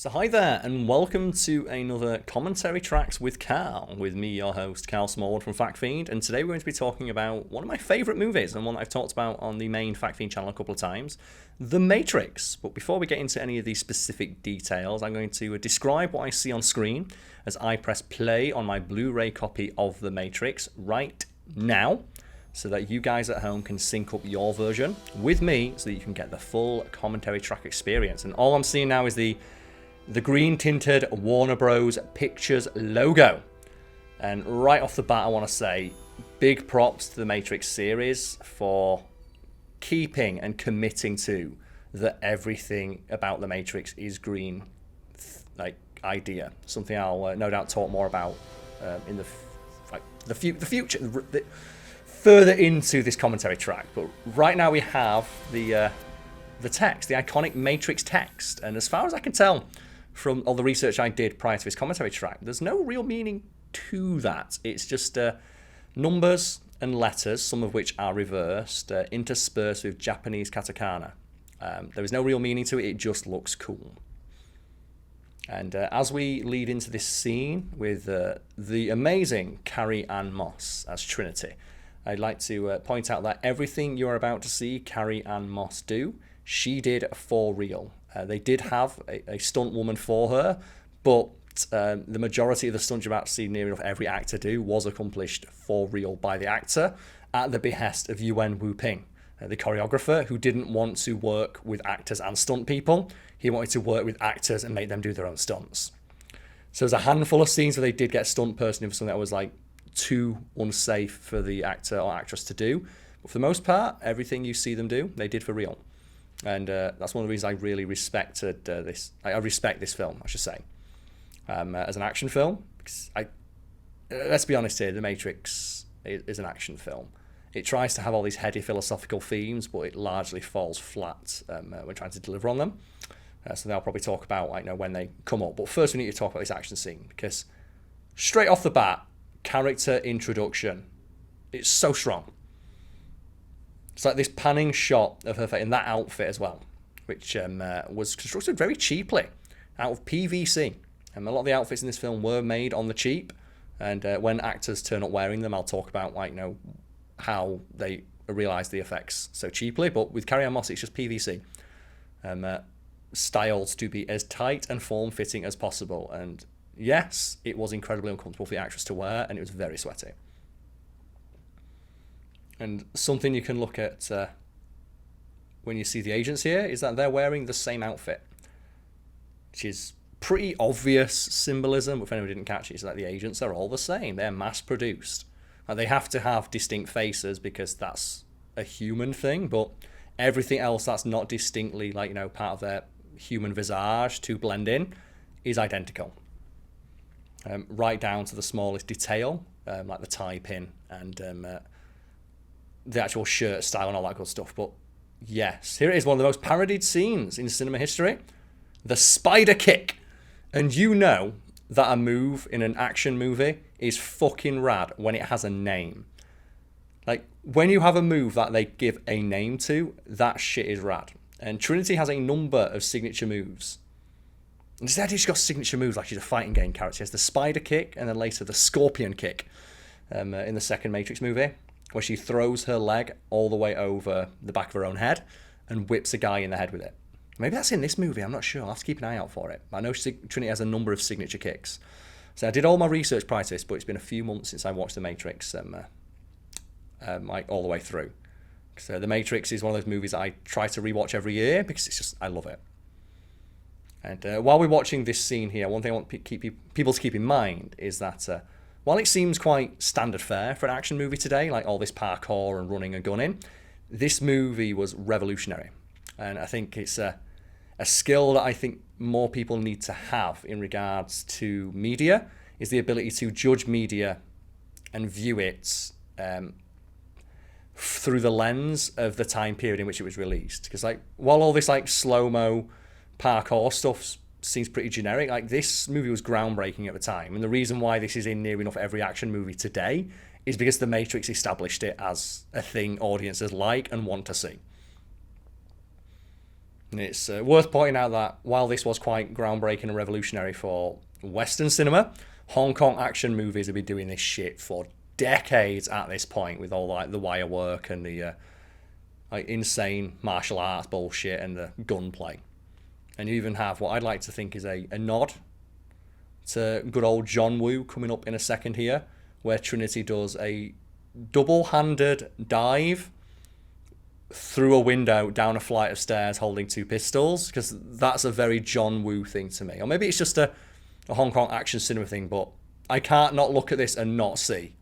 So hi there, and welcome to another Commentary Tracks with Carl, with me, your host, Carl Smallwood from Fact Fiend, and today we're going to be talking about one of my favourite movies, and one that I've talked about on the main Fact Fiend channel a couple of times, The Matrix. But before we get into any of these specific details, I'm going to describe what I see on screen as I press play on my Blu-ray copy of The Matrix right now, so that you guys at home can sync up your version with me, so that you can get the full commentary track experience. And all I'm seeing now is the green tinted Warner Bros. Pictures logo. And right off the bat, I want to say big props to the Matrix series for keeping and committing to that everything about the Matrix is green idea. Something I'll no doubt talk more about in the future, further into this commentary track. But right now we have the text, the iconic Matrix text, and as far as I can tell from all the research I did prior to this commentary track, there's no real meaning to that. It's just numbers and letters, some of which are reversed, interspersed with Japanese katakana. There is no real meaning to it, it just looks cool. And as we lead into this scene with the amazing Carrie Ann Moss as Trinity, I'd like to point out that everything you're about to see Carrie Ann Moss do, she did for real. They did have a stunt woman for her, but the majority of the stunts you're about to see near enough every actor do was accomplished for real by the actor at the behest of Yuen Wu-ping, the choreographer who didn't want to work with actors and stunt people. He wanted to work with actors and make them do their own stunts. So there's a handful of scenes where they did get a stunt person in for something that was like too unsafe for the actor or actress to do. But for the most part, everything you see them do, they did for real. And that's one of the reasons I really respected this. I respect this film, I should say, as an action film. Because let's be honest here, The Matrix is an action film. It tries to have all these heady philosophical themes, but it largely falls flat when trying to deliver on them. So they'll probably talk about when they come up. But first we need to talk about this action scene, because straight off the bat, character introduction, it's so strong. It's like this panning shot of her face in that outfit as well, which was constructed very cheaply out of PVC. And a lot of the outfits in this film were made on the cheap. And when actors turn up wearing them, I'll talk about how they realised the effects so cheaply. But with Carrie Ann Moss, it's just PVC. Styled to be as tight and form-fitting as possible. And yes, it was incredibly uncomfortable for the actress to wear, and it was very sweaty. And something you can look at when you see the agents here is that they're wearing the same outfit, which is pretty obvious symbolism. If anyone didn't catch it, it's that the agents are all the same. They're mass-produced. They have to have distinct faces because that's a human thing, but everything else that's not distinctly part of their human visage to blend in is identical. Right down to the smallest detail, like the tie pin and the actual shirt style and all that good stuff. But yes, here it is, one of the most parodied scenes in cinema history, the spider kick. And you know that a move in an action movie is fucking rad when it has a name. Like, when you have a move that they give a name to, that shit is rad. And Trinity has a number of signature moves. And instead, she's got signature moves like she's a fighting game character. She has the spider kick and then later the scorpion kick in the second Matrix movie, where she throws her leg all the way over the back of her own head and whips a guy in the head with it. Maybe that's in this movie, I'm not sure. I'll have to keep an eye out for it. I know Trinity has a number of signature kicks. So I did all my research prior to this, but it's been a few months since I watched The Matrix all the way through. So The Matrix is one of those movies that I try to rewatch every year because I love it. And while we're watching this scene here, one thing I want people to keep in mind is that while it seems quite standard fare for an action movie today, like all this parkour and running and gunning, this movie was revolutionary. And I think it's a skill that I think more people need to have in regards to media, is the ability to judge media and view it through the lens of the time period in which it was released. Because while all this slow-mo parkour stuff seems pretty generic, this movie was groundbreaking at the time, and the reason why this is in near enough every action movie today is because The Matrix established it as a thing audiences like and want to see. It's worth pointing out that while this was quite groundbreaking and revolutionary for Western cinema, Hong Kong action movies have been doing this shit for decades at this point, with all like the wire work and the like insane martial arts bullshit and the gunplay. And you even have what I'd like to think is a nod to good old John Woo coming up in a second here, where Trinity does a double-handed dive through a window down a flight of stairs holding two pistols, because that's a very John Woo thing to me. Or maybe it's just a Hong Kong action cinema thing, but I can't not look at this and not see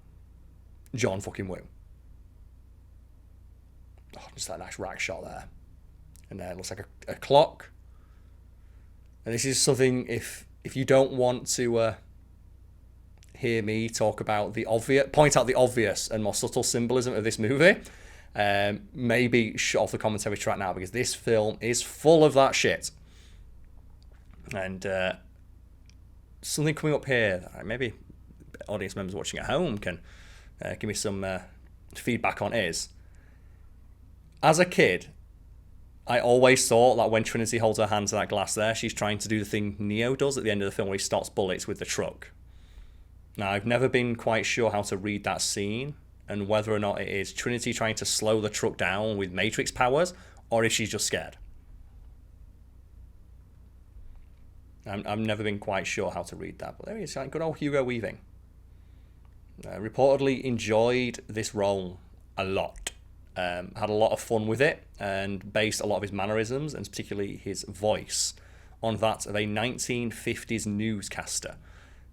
John fucking Woo. Oh, just that nice rack shot there. And there it looks like a clock. And this is something, if you don't want to hear me talk about point out the obvious and more subtle symbolism of this movie, maybe shut off the commentary track now, because this film is full of that shit. And something coming up here that maybe audience members watching at home can give me some feedback on is, as a kid, I always thought that when Trinity holds her hand to that glass there, she's trying to do the thing Neo does at the end of the film where he stops bullets with the truck. Now, I've never been quite sure how to read that scene and whether or not it is Trinity trying to slow the truck down with Matrix powers, or if she's just scared. I've never been quite sure how to read that, but there he is, like good old Hugo Weaving. Reportedly enjoyed this role a lot. Had a lot of fun with it, and based a lot of his mannerisms, and particularly his voice, on that of a 1950s newscaster.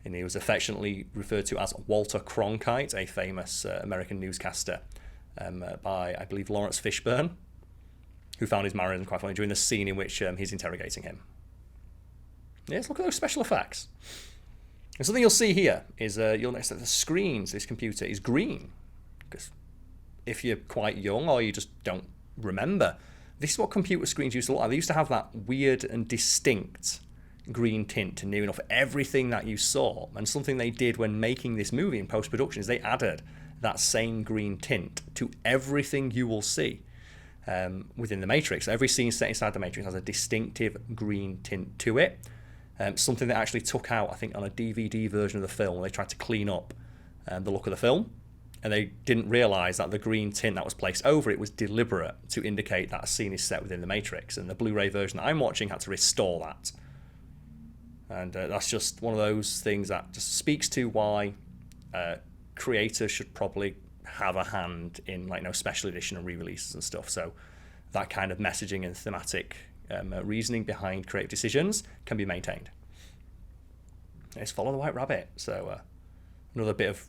And he was affectionately referred to as Walter Cronkite, a famous American newscaster by, I believe, Lawrence Fishburne, who found his mannerisms quite funny during the scene in which he's interrogating him. Yes, look at those special effects. And something you'll see here is you'll notice that the screens, this computer, is green. Because if you're quite young or you just don't remember, this is what computer screens used to look like. They used to have that weird and distinct green tint to near enough everything that you saw. And something they did when making this movie in post-production is they added that same green tint to everything you will see within the Matrix. Every scene set inside the Matrix has a distinctive green tint to it. Something that actually took out, I think, on a DVD version of the film, they tried to clean up the look of the film. And they didn't realise that the green tint that was placed over it was deliberate to indicate that a scene is set within the Matrix. And the Blu-ray version that I'm watching had to restore that. And that's just one of those things that just speaks to why creators should probably have a hand in special edition and re-releases and stuff. So that kind of messaging and thematic reasoning behind creative decisions can be maintained. It's Follow the White Rabbit. So another bit of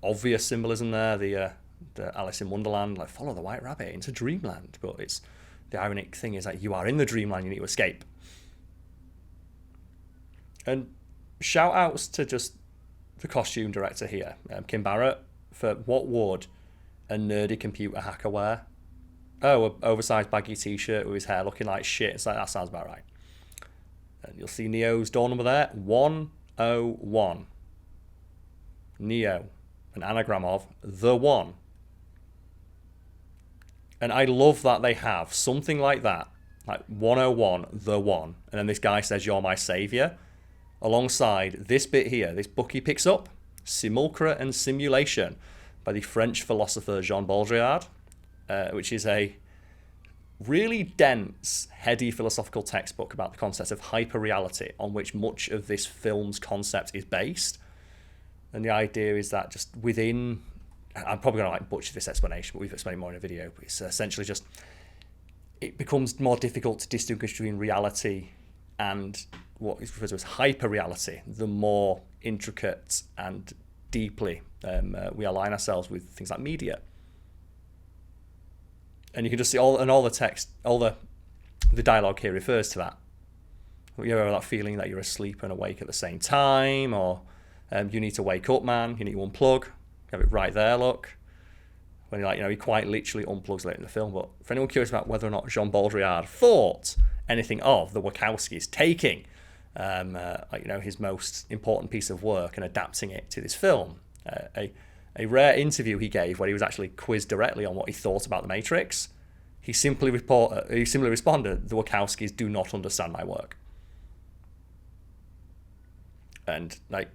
obvious symbolism there, the Alice in Wonderland, like follow the white rabbit into dreamland, but it's the ironic thing is that you are in the dreamland, you need to escape. And shout outs to just the costume director here, Kim Barrett, for what would a nerdy computer hacker wear? Oh, an oversized baggy t-shirt with his hair looking like shit. It's like, that sounds about right. And you'll see Neo's door number there, 101. Neo, an anagram of the One. And I love that they have something like that, like 101, the One. And then this guy says, you're my savior. Alongside this bit here, this book he picks up, Simulacra and Simulation, by the French philosopher Jean Baudrillard, which is a really dense, heady philosophical textbook about the concept of hyperreality, on which much of this film's concept is based. And the idea is that just within, I'm probably going to butcher this explanation, but we've explained more in a video, but it's essentially just, it becomes more difficult to distinguish between reality and what is referred to as hyperreality, the more intricate and deeply we align ourselves with things like media. And you can just see all the text, all the dialogue here refers to that. You know, that feeling that you're asleep and awake at the same time, or you need to wake up, man. You need to unplug. You have it right there, look. When he quite literally unplugs later in the film. But for anyone curious about whether or not Jean Baudrillard thought anything of the Wachowskis taking, his most important piece of work and adapting it to this film, a rare interview he gave where he was actually quizzed directly on what he thought about The Matrix. he simply responded, "The Wachowskis do not understand my work." And like,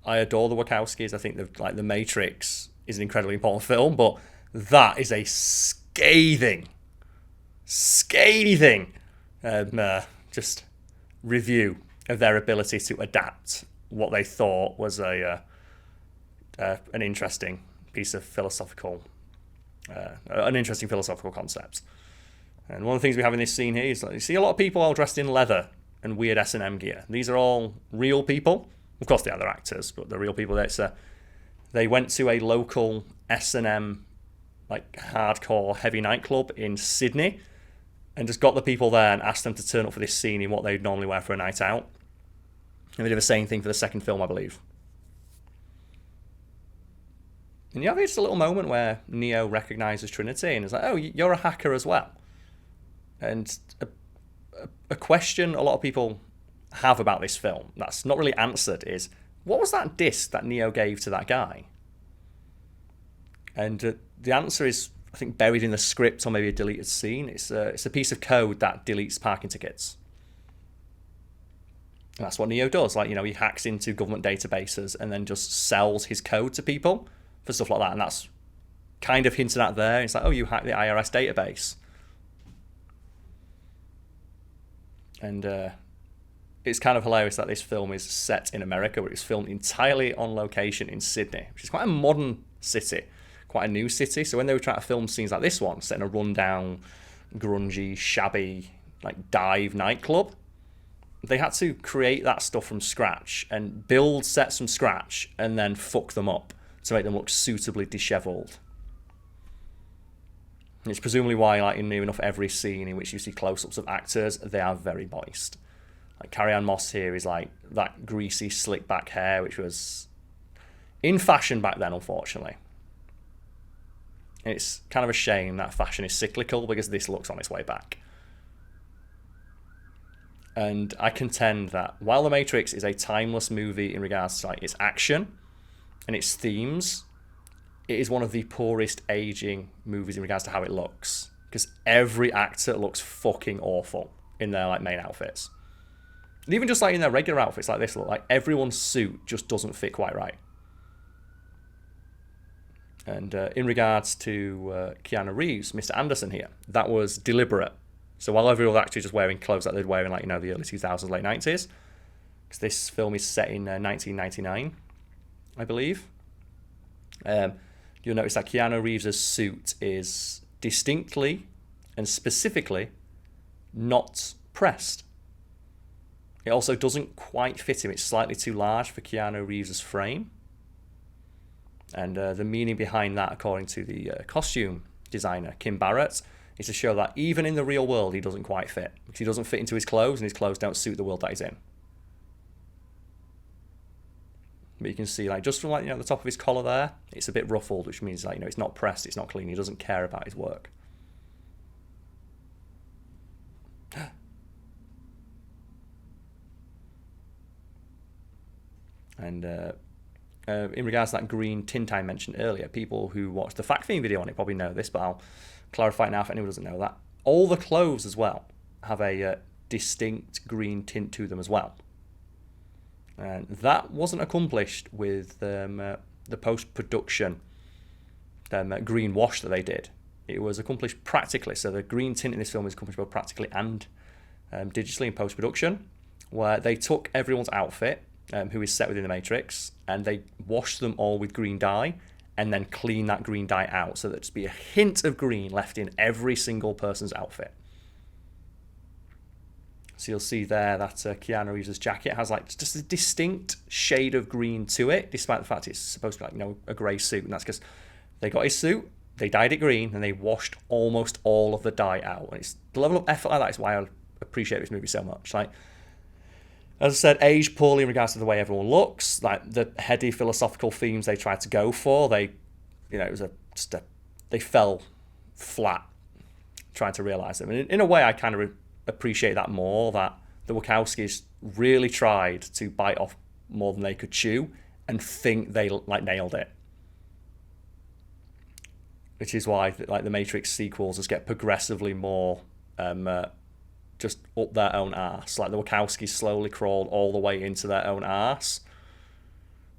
I adore the Wachowskis. I think The Matrix is an incredibly important film, but that is a scathing just review of their ability to adapt what they thought was an interesting piece of philosophical concept. And one of the things we have in this scene here is you see a lot of people all dressed in leather and weird S&M gear. These are all real people. Of course, they are their actors, but they're real people. They went to a local S&M, like hardcore heavy nightclub in Sydney, and just got the people there and asked them to turn up for this scene in what they'd normally wear for a night out. And they did the same thing for the second film, I believe. And you have just a little moment where Neo recognizes Trinity and is like, "Oh, you're a hacker as well." And a question a lot of people have about this film that's not really answered is, what was that disc that Neo gave to that guy? And the answer is, I think, buried in the script or maybe a deleted scene. It's a piece of code that deletes parking tickets. And that's what Neo does. He hacks into government databases and then just sells his code to people for stuff like that. And that's kind of hinted at there. It's like, oh, you hacked the IRS database. And it's kind of hilarious that this film is set in America, but it's filmed entirely on location in Sydney, which is quite a modern city, quite a new city. So when they were trying to film scenes like this one, set in a rundown, grungy, shabby, dive nightclub, they had to create that stuff from scratch and build sets from scratch and then fuck them up to make them look suitably disheveled. And it's presumably why, in near enough every scene in which you see close-ups of actors, they are very moist. Carrie Moss here is that greasy, slick back hair, which was in fashion back then, unfortunately. And it's kind of a shame that fashion is cyclical because this looks on its way back. And I contend that while The Matrix is a timeless movie in regards to its action and its themes, it is one of the poorest aging movies in regards to how it looks. Because every actor looks fucking awful in their main outfits. And even just in their regular outfits like this, look everyone's suit just doesn't fit quite right. And in regards to Keanu Reeves, Mr. Anderson here, that was deliberate. So while everyone was actually just wearing clothes that they'd wear in the early 2000s, late 90s, because this film is set in 1999, I believe. You'll notice that Keanu Reeves' suit is distinctly and specifically not pressed. It also doesn't quite fit him. It's slightly too large for Keanu Reeves' frame. And the meaning behind that, according to the costume designer, Kim Barrett, is to show that even in the real world, he doesn't quite fit. Because he doesn't fit into his clothes, and his clothes don't suit the world that he's in. But you can see, just from the top of his collar there, it's a bit ruffled, which means it's not pressed, it's not clean. He doesn't care about his work. And in regards to that green tint I mentioned earlier, people who watched the Fact Fiend video on it probably know this, but I'll clarify it now if anyone doesn't know that. All the clothes as well have a distinct green tint to them as well. And that wasn't accomplished with the post-production green wash that they did. It was accomplished practically. So the green tint in this film is accomplished both practically and digitally in post-production, where they took everyone's outfit, who is set within the Matrix, and they washed them all with green dye and then clean that green dye out so that there'd just be a hint of green left in every single person's outfit. So you'll see there that Keanu Reeves' jacket has just a distinct shade of green to it, despite the fact it's supposed to be a grey suit. And that's because they got his suit, they dyed it green, and they washed almost all of the dye out. And it's the level of effort like that is why I appreciate this movie so much. As I said, aged poorly in regards to the way everyone looks, the heady philosophical themes they tried to go for, it was they fell flat trying to realise them. And in a way, I kind of appreciate that more, that the Wachowskis really tried to bite off more than they could chew and think they nailed it. which is why like the Matrix sequels just get progressively more just up their own arse. Like the Wachowskis slowly crawled all the way into their own arse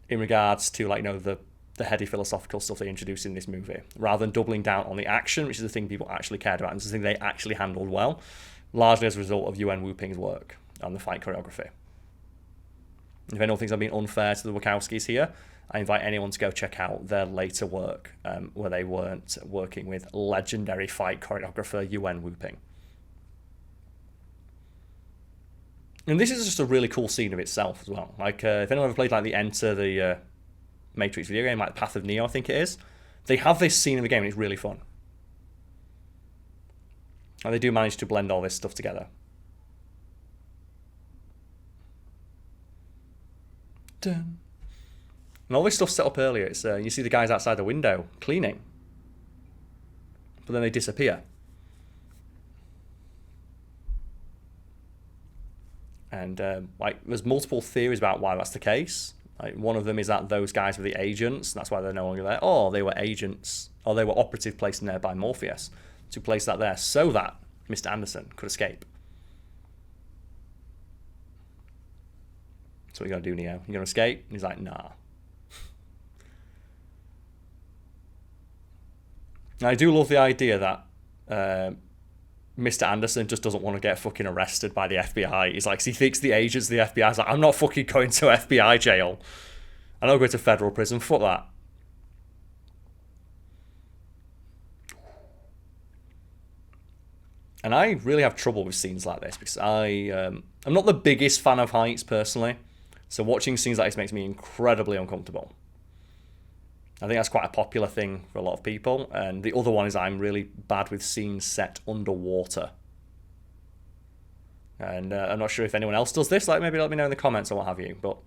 in regards to like the heady philosophical stuff they introduced in this movie, rather than doubling down on the action, which is the thing people actually cared about and it's the thing they actually handled well, largely as a result of Yuen Woo-ping's work on the fight choreography. If anyone thinks I'm being unfair to the Wachowskis here, I invite anyone to go check out their later work where they weren't working with legendary fight choreographer Yuen Woo-ping. And this is just a really cool scene of itself as well. Like, if anyone ever played like the Enter the Matrix video game, like Path of Neo, I think it is, they have this scene in the game and it's really fun. And they do manage to blend all this stuff together. Dun. And all this stuff's set up earlier. It's you see the guys outside the window cleaning, but then they disappear. And like, there's multiple theories about why that's the case. Like, one of them is that those guys were the agents, and that's why they're no longer there. Or they were agents, or they were operative placed in there by Morpheus to place that there so that Mr. Anderson could escape. So what you gonna do, Neo? You gonna escape? And he's like, nah. Now, I do love the idea that Mr. Anderson just doesn't want to get fucking arrested by the FBI. He's like, he thinks the agents of the FBI is like, I'm not fucking going to FBI jail. I'm not going to federal prison. Fuck that. And I really have trouble with scenes like this because I'm not the biggest fan of heights personally. So watching scenes like this makes me incredibly uncomfortable. I think that's quite a popular thing for a lot of people. And the other one is I'm really bad with scenes set underwater. And I'm not sure if anyone else does this. Like, maybe let me know in the comments or what have you. But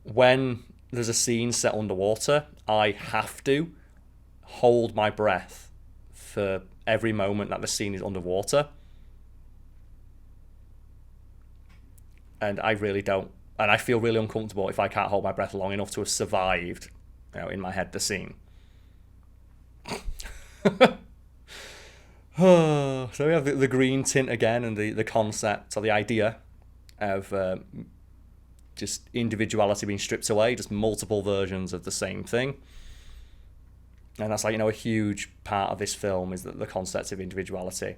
when there's a scene set underwater, I have to hold my breath for every moment that the scene is underwater. And I really don't. And I feel really uncomfortable if I can't hold my breath long enough to have survived, in my head, the scene. So we have the green tint again, and the concept or the idea of just individuality being stripped away, just multiple versions of the same thing. And that's like, a huge part of this film is that the concept of individuality.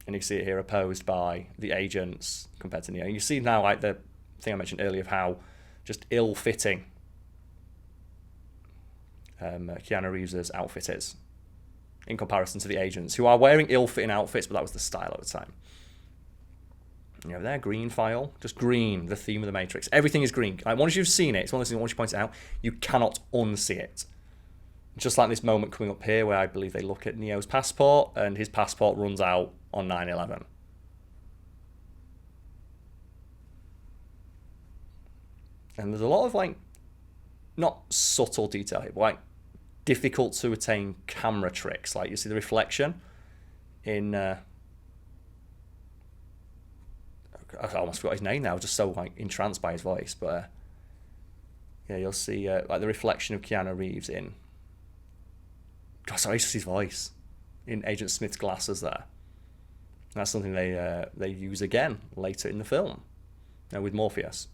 And you see it here opposed by the agents compared to Neo. You see now, like the thing I mentioned earlier of how just ill-fitting Keanu Reeves' outfit is in comparison to the agents, who are wearing ill-fitting outfits, but that was the style at the time. Their green file, just green, the theme of the Matrix. Everything is green. Like, once you've seen it, it's one of those things, once you point it out, you cannot unsee it. Just like this moment coming up here where I believe they look at Neo's passport, and his passport runs out on 9/11. And there's a lot of, like, not subtle detail here, but, like, difficult to attain camera tricks. Like, you see the reflection in... I almost forgot his name now, just so, like, entranced by his voice. But, yeah, you'll see, like, the reflection of Keanu Reeves in... God, sorry, it's just his voice. In Agent Smith's glasses there. And that's something they use again later in the film. With Morpheus.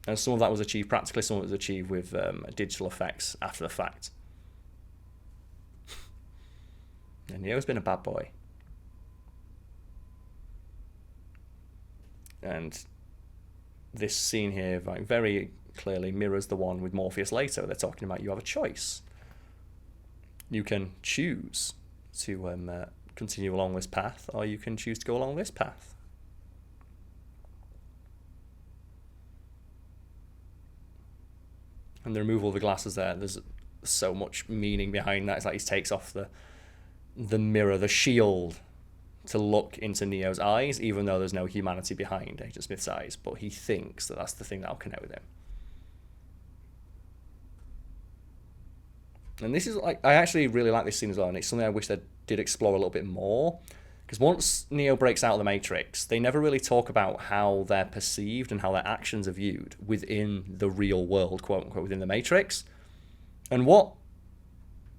And some of that was achieved practically, some of it was achieved with digital effects after the fact. And Neo's been a bad boy. And this scene here, like, very clearly mirrors the one with Morpheus later. They're talking about you have a choice. You can choose to continue along this path, or you can choose to go along this path. And the removal of the glasses there, there's so much meaning behind that. It's like he takes off the mirror, the shield, to look into Neo's eyes, even though there's no humanity behind Agent Smith's eyes. But he thinks that that's the thing that'll connect with him. And this is, like, I actually really like this scene as well, and it's something I wish they did explore a little bit more. Because once Neo breaks out of the Matrix, they never really talk about how they're perceived and how their actions are viewed within the real world, quote unquote, within the Matrix. And what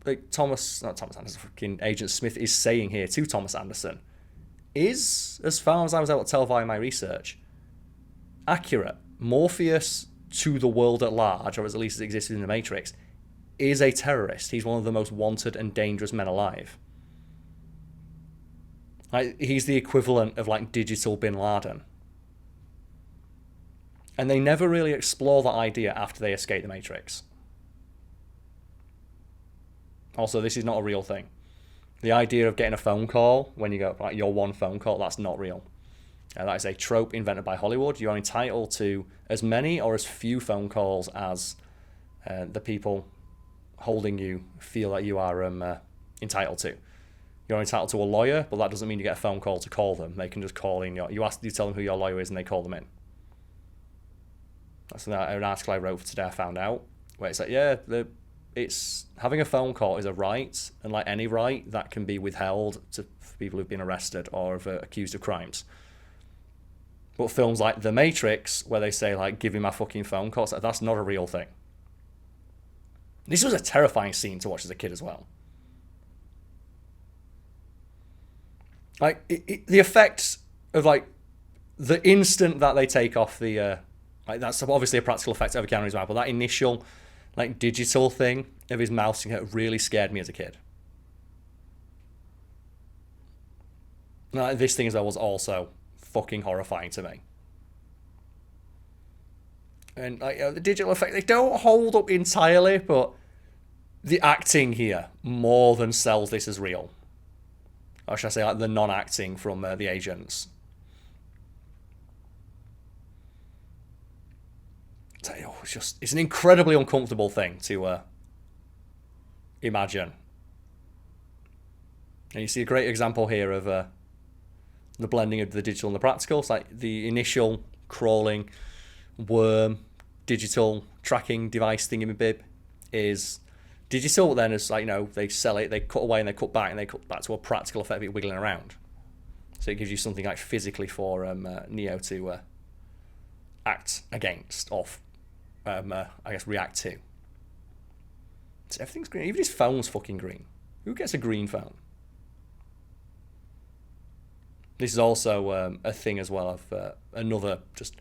not Thomas Anderson, fucking Agent Smith is saying here to Thomas Anderson is, as far as I was able to tell via my research, accurate. Morpheus, to the world at large, or at least as it existed in the Matrix, is a terrorist. He's one of the most wanted and dangerous men alive. Like, he's the equivalent of like digital Bin Laden. And they never really explore that idea after they escape the Matrix. Also, this is not a real thing. The idea of getting a phone call when you go, like, your one phone call, that's not real. That is a trope invented by Hollywood. You're entitled to as many or as few phone calls as the people holding you feel that you are entitled to. You're entitled to a lawyer, but that doesn't mean you get a phone call to call them. They can just call in. You tell them who your lawyer is, and they call them in. That's an article I wrote for Today I Found Out, where it's like, it's having a phone call is a right, and like any right, that can be withheld to people who've been arrested or accused of crimes. But films like The Matrix, where they say like, give me my fucking phone call, like, that's not a real thing. This was a terrifying scene to watch as a kid as well. Like the effects of like the instant that they take off the like, that's obviously a practical effect of Keanu Reeves' mouth, but that initial like digital thing of his mouth really scared me as a kid. Now, this thing as well was also fucking horrifying to me. And like, the digital effect, they don't hold up entirely, but the acting here more than sells this as real. Or should I say, like, the non-acting from the agents. It's an incredibly uncomfortable thing to imagine. And you see a great example here of the blending of the digital and the practical. It's like the initial crawling worm digital tracking device thingamabib is digital, but then it's like, they sell it, they cut away and they cut back, and they cut back to a practical effect of it wiggling around. So it gives you something like physically for Neo to act against, or I guess react to. So everything's green. Even his phone's fucking green. Who gets a green phone? This is also a thing as well of another just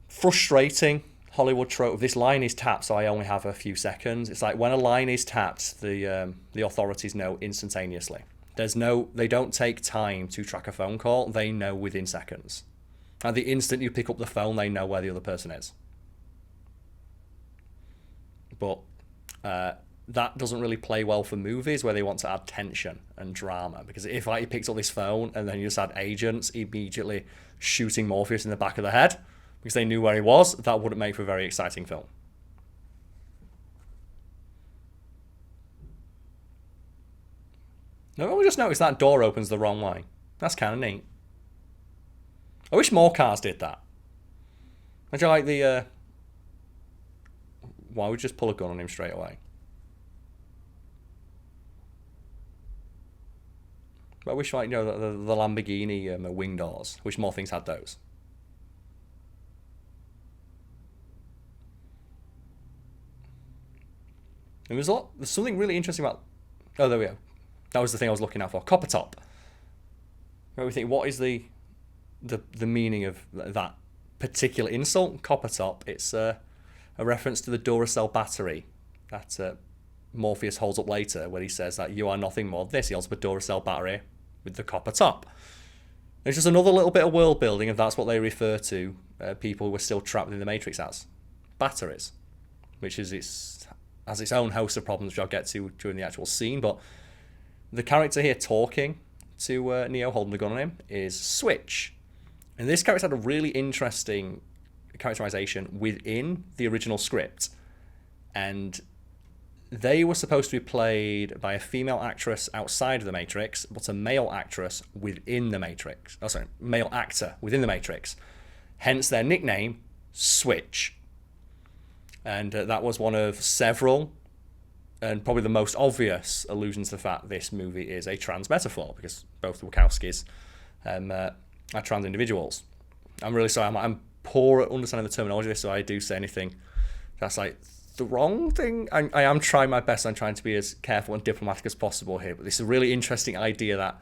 frustrating Hollywood trope. This line is tapped, so I only have a few seconds. It's like when a line is tapped, the authorities know instantaneously. They don't take time to track a phone call. They know within seconds. At the instant you pick up the phone, they know where the other person is. But that doesn't really play well for movies where they want to add tension and drama. Because if he picks up this phone and then you just had agents immediately shooting Morpheus in the back of the head because they knew where he was, that wouldn't make for a very exciting film. No, we just noticed that door opens the wrong way. That's kind of neat. I wish more cars did that. I like the... why would you just pull a gun on him straight away? But I wish, like, the Lamborghini wing doors. I wish more things had those. And there's something really interesting about... Oh, there we go. That was the thing I was looking out for. Copper top. Where we think, what is the meaning of that particular insult? Copper top. It's a reference to the Duracell battery that Morpheus holds up later, where he says that you are nothing more than this. He holds up a Duracell battery with the copper top. It's just another little bit of world building, and that's what they refer to people who are still trapped in the Matrix as. Batteries. Which has its own host of problems, which I'll get to during the actual scene, but the character here talking to Neo, holding the gun on him, is Switch. And this character had a really interesting characterization within the original script. And they were supposed to be played by a female actress outside of the Matrix, but a male actress within the Matrix. Oh, sorry, male actor within the Matrix. Hence their nickname, Switch. And that was one of several, and probably the most obvious allusions to the fact this movie is a trans metaphor, because both the Wachowskis are trans individuals. I'm really sorry, I'm poor at understanding the terminology, so I do say anything that's like the wrong thing. I am trying my best. I'm trying to be as careful and diplomatic as possible here, but this is a really interesting idea that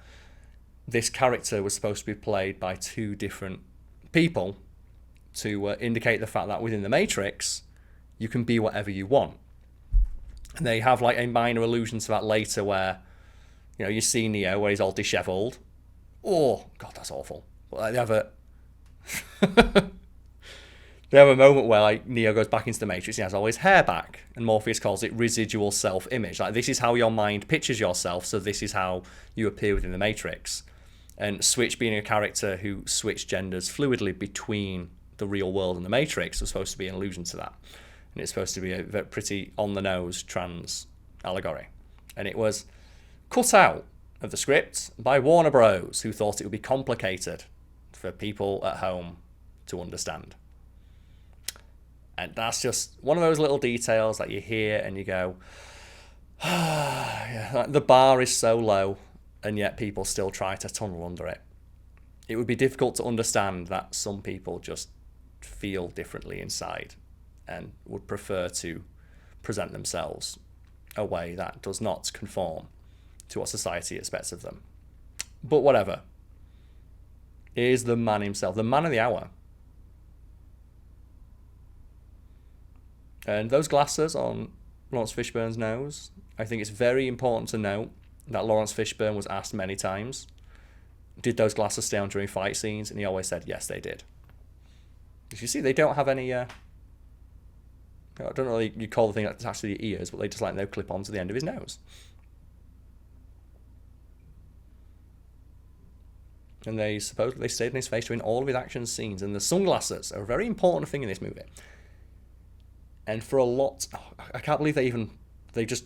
this character was supposed to be played by two different people to indicate the fact that within the Matrix, you can be whatever you want. And they have like a minor allusion to that later where, you see Neo where he's all disheveled. Oh, God, that's awful. But like, they have a moment where like Neo goes back into the Matrix and he has all his hair back, and Morpheus calls it residual self-image. Like, this is how your mind pictures yourself, so this is how you appear within the Matrix. And Switch, being a character who switched genders fluidly between the real world and the Matrix, was supposed to be an allusion to that. And it's supposed to be a pretty on-the-nose trans allegory. And it was cut out of the script by Warner Bros., who thought it would be complicated for people at home to understand. And that's just one of those little details that you hear and you go, yeah, the bar is so low, and yet people still try to tunnel under it. It would be difficult to understand that some people just feel differently inside and would prefer to present themselves a way that does not conform to what society expects of them. But whatever. Here's the man himself, the man of the hour. And those glasses on Lawrence Fishburne's nose, I think it's very important to note that Lawrence Fishburne was asked many times, did those glasses stay on during fight scenes? And he always said, yes, they did. As you see, they don't have any, I don't know what you call the thing that's attached to the ears, but they just no clip on to the end of his nose. And they supposedly stayed in his face during all of his action scenes. And the sunglasses are a very important thing in this movie. And for a lot, I can't believe they just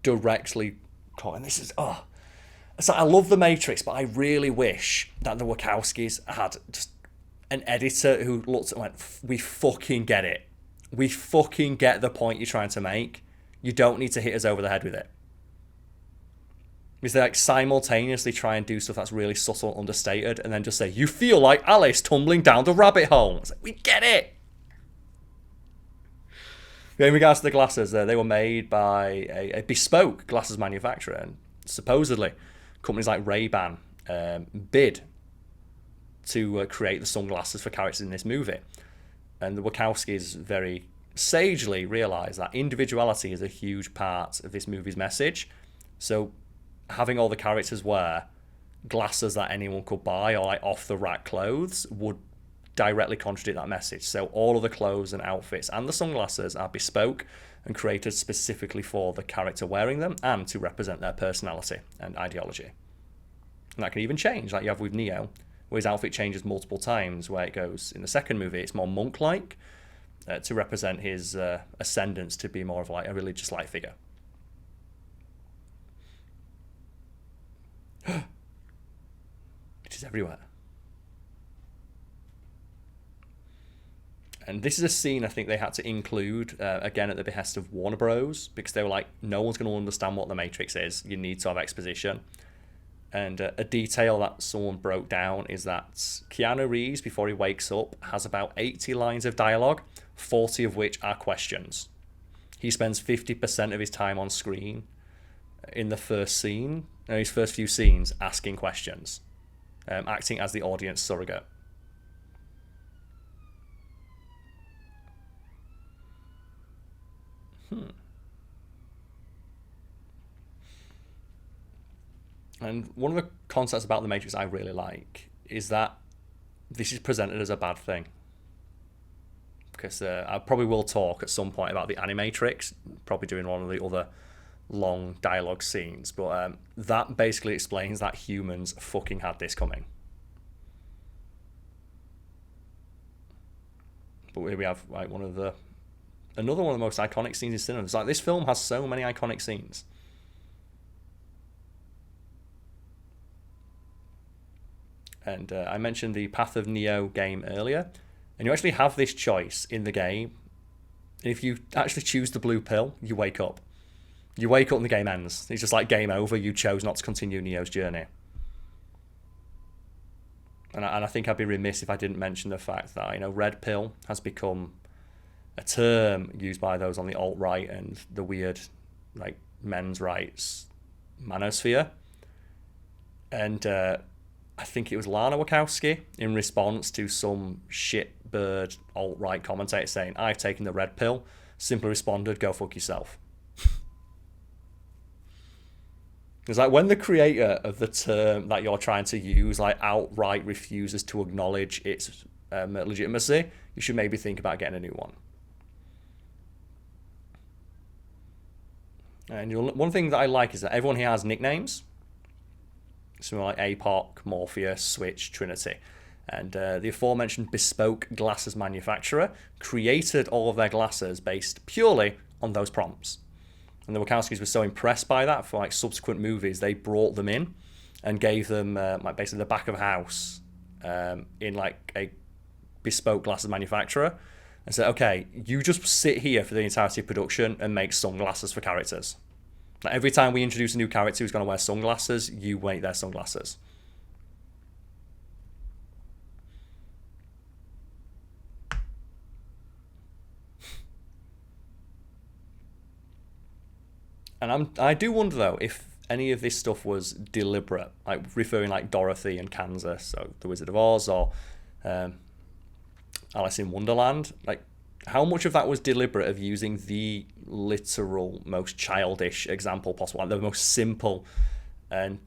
directly caught. And this is, so I love The Matrix, but I really wish that the Wachowskis had just an editor who looked and went, we fucking get it. We fucking get the point you're trying to make. You don't need to hit us over the head with it. Because they simultaneously try and do stuff that's really subtle and understated, and then just say, you feel like Alice tumbling down the rabbit hole. It's like, we get it. In regards to the glasses, they were made by a bespoke glasses manufacturer, and supposedly companies like Ray-Ban bid to create the sunglasses for characters in this movie. And the Wachowskis very sagely realised that individuality is a huge part of this movie's message. So having all the characters wear glasses that anyone could buy or off-the-rack clothes would directly contradict that message. So all of the clothes and outfits and the sunglasses are bespoke and created specifically for the character wearing them and to represent their personality and ideology. And that can even change, like you have with Neo, where his outfit changes multiple times, where it goes in the second movie it's more monk-like to represent his ascendance to be more of a religious-like figure. It is everywhere. And this is a scene I think they had to include, again, at the behest of Warner Bros., because they were like, no one's going to understand what the Matrix is. You need to have exposition. And a detail that someone broke down is that Keanu Reeves, before he wakes up, has about 80 lines of dialogue, 40 of which are questions. He spends 50% of his time on screen in the first scene, his first few scenes, asking questions, acting as the audience surrogate. And one of the concepts about the Matrix I really like is that this is presented as a bad thing. Because I probably will talk at some point about the Animatrix, probably doing one of the other long dialogue scenes, but that basically explains that humans fucking had this coming. But here we have another one of the most iconic scenes in cinema. It's like this film has so many iconic scenes. And I mentioned the Path of Neo game earlier, and you actually have this choice in the game. And if you actually choose the blue pill, you wake up. You wake up and the game ends. It's just like game over. You chose not to continue Neo's journey. And I think I'd be remiss if I didn't mention the fact that red pill has become a term used by those on the alt-right and the weird, like, men's rights manosphere. And I think it was Lana Wachowski, in response to some shitbird alt-right commentator saying, "I've taken the red pill," simply responded, "Go fuck yourself." It's like when the creator of the term that you're trying to use like outright refuses to acknowledge its legitimacy, you should maybe think about getting a new one. And one thing that I like is that everyone here has nicknames. Something like APOC, Morpheus, Switch, Trinity. And the aforementioned bespoke glasses manufacturer created all of their glasses based purely on those prompts. And the Wachowskis were so impressed by that for like subsequent movies, they brought them in and gave them like basically the back of a house in like a bespoke glasses manufacturer and said, "Okay, you just sit here for the entirety of production and make sunglasses for characters. Like every time we introduce a new character who's going to wear sunglasses, you make their sunglasses." And I do wonder though if any of this stuff was deliberate, like referring like Dorothy and Kansas, so The Wizard of Oz, or Alice in Wonderland. Like, how much of that was deliberate of using the literal most childish example possible, like the most simple and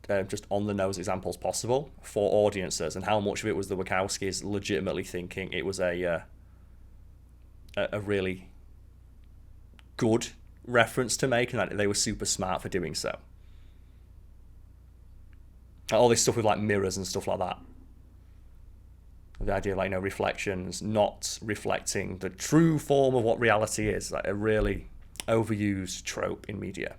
just on the nose examples possible for audiences, and how much of it was the Wachowskis legitimately thinking it was a really good reference to make, and that they were super smart for doing so. All this stuff with like mirrors and stuff like that. The idea of like, reflections not reflecting the true form of what reality is, like a really overused trope in media.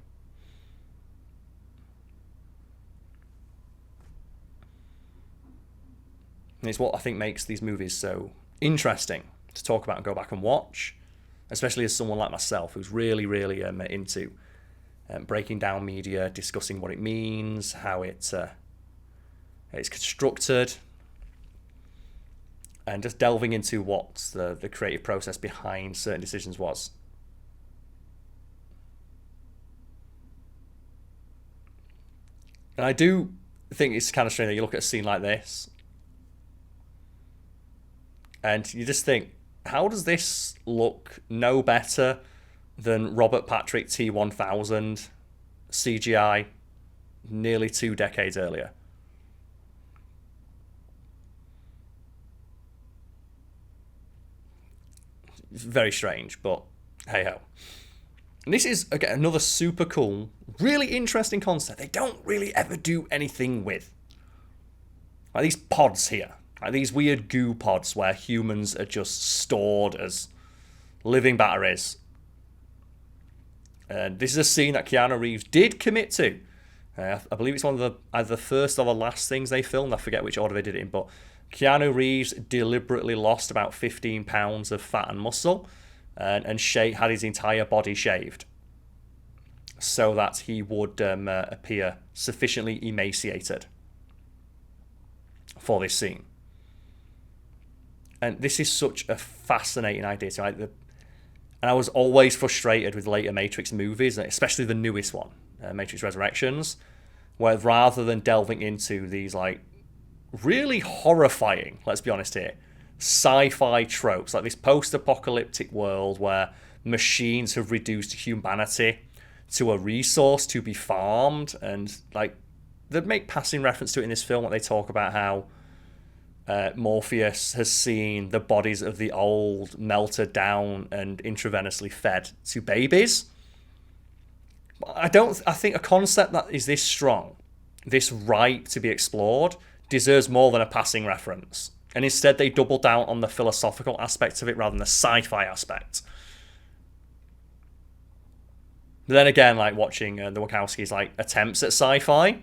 And it's what I think makes these movies so interesting to talk about and go back and watch, especially as someone like myself who's really, really into breaking down media, discussing what it means, how it's constructed, and just delving into what the creative process behind certain decisions was. And I do think it's kind of strange that you look at a scene like this and you just think, how does this look no better than Robert Patrick T-1000 CGI nearly 2 decades earlier? It's very strange, but hey ho. And this is, again, another super cool, really interesting concept they don't really ever do anything with. Like these pods here. Like these weird goo pods where humans are just stored as living batteries. And this is a scene that Keanu Reeves did commit to. I believe it's one of either the first or the last things they filmed. I forget which order they did it in, but Keanu Reeves deliberately lost about 15 pounds of fat and muscle and had his entire body shaved so that he would appear sufficiently emaciated for this scene. And this is such a fascinating idea. So and I was always frustrated with later Matrix movies, especially the newest one, Matrix Resurrections, where rather than delving into these like really horrifying, let's be honest here, sci-fi tropes, like this post-apocalyptic world where machines have reduced humanity to a resource to be farmed, and like they make passing reference to it in this film, like they talk about how Morpheus has seen the bodies of the old melted down and intravenously fed to babies. I think a concept that is this strong, this right to be explored, deserves more than a passing reference. And instead they double down on the philosophical aspect of it rather than the sci-fi aspect. But then again, like watching the Wachowskis' like attempts at sci-fi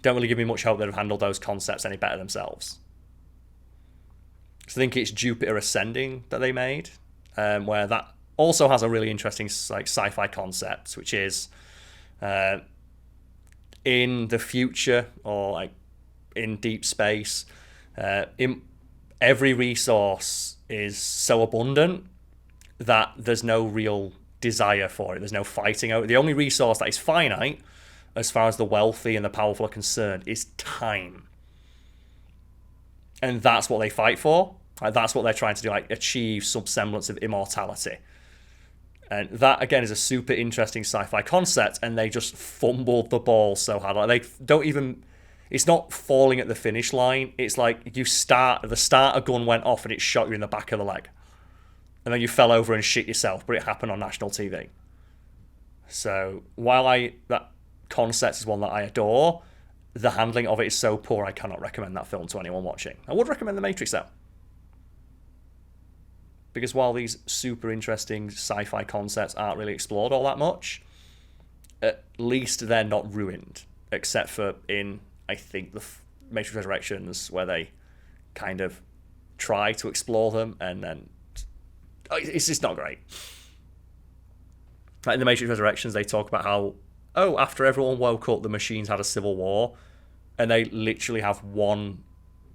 don't really give me much hope they'd have handled those concepts any better themselves. So I think it's Jupiter Ascending that they made, where that also has a really interesting like sci-fi concept, which is in the future or like in deep space, every resource is so abundant that there's no real desire for it. There's no fighting over it. The only resource that is finite, as far as the wealthy and the powerful are concerned, is time. And that's what they fight for. Like, that's what they're trying to do, like achieve some semblance of immortality. And that, again, is a super interesting sci-fi concept, and they just fumbled the ball so hard. Like, they don't even... It's not falling at the finish line. It's like the starter gun went off and it shot you in the back of the leg. And then you fell over and shit yourself, but it happened on national TV. So, while that concept is one that I adore, the handling of it is so poor I cannot recommend that film to anyone watching. I would recommend The Matrix, though. Because while these super interesting sci-fi concepts aren't really explored all that much, at least they're not ruined. Except for in, I think, the Matrix Resurrections, where they kind of try to explore them, and then it's just not great. Like in the Matrix Resurrections, they talk about how, after everyone woke up, the machines had a civil war, and they literally have one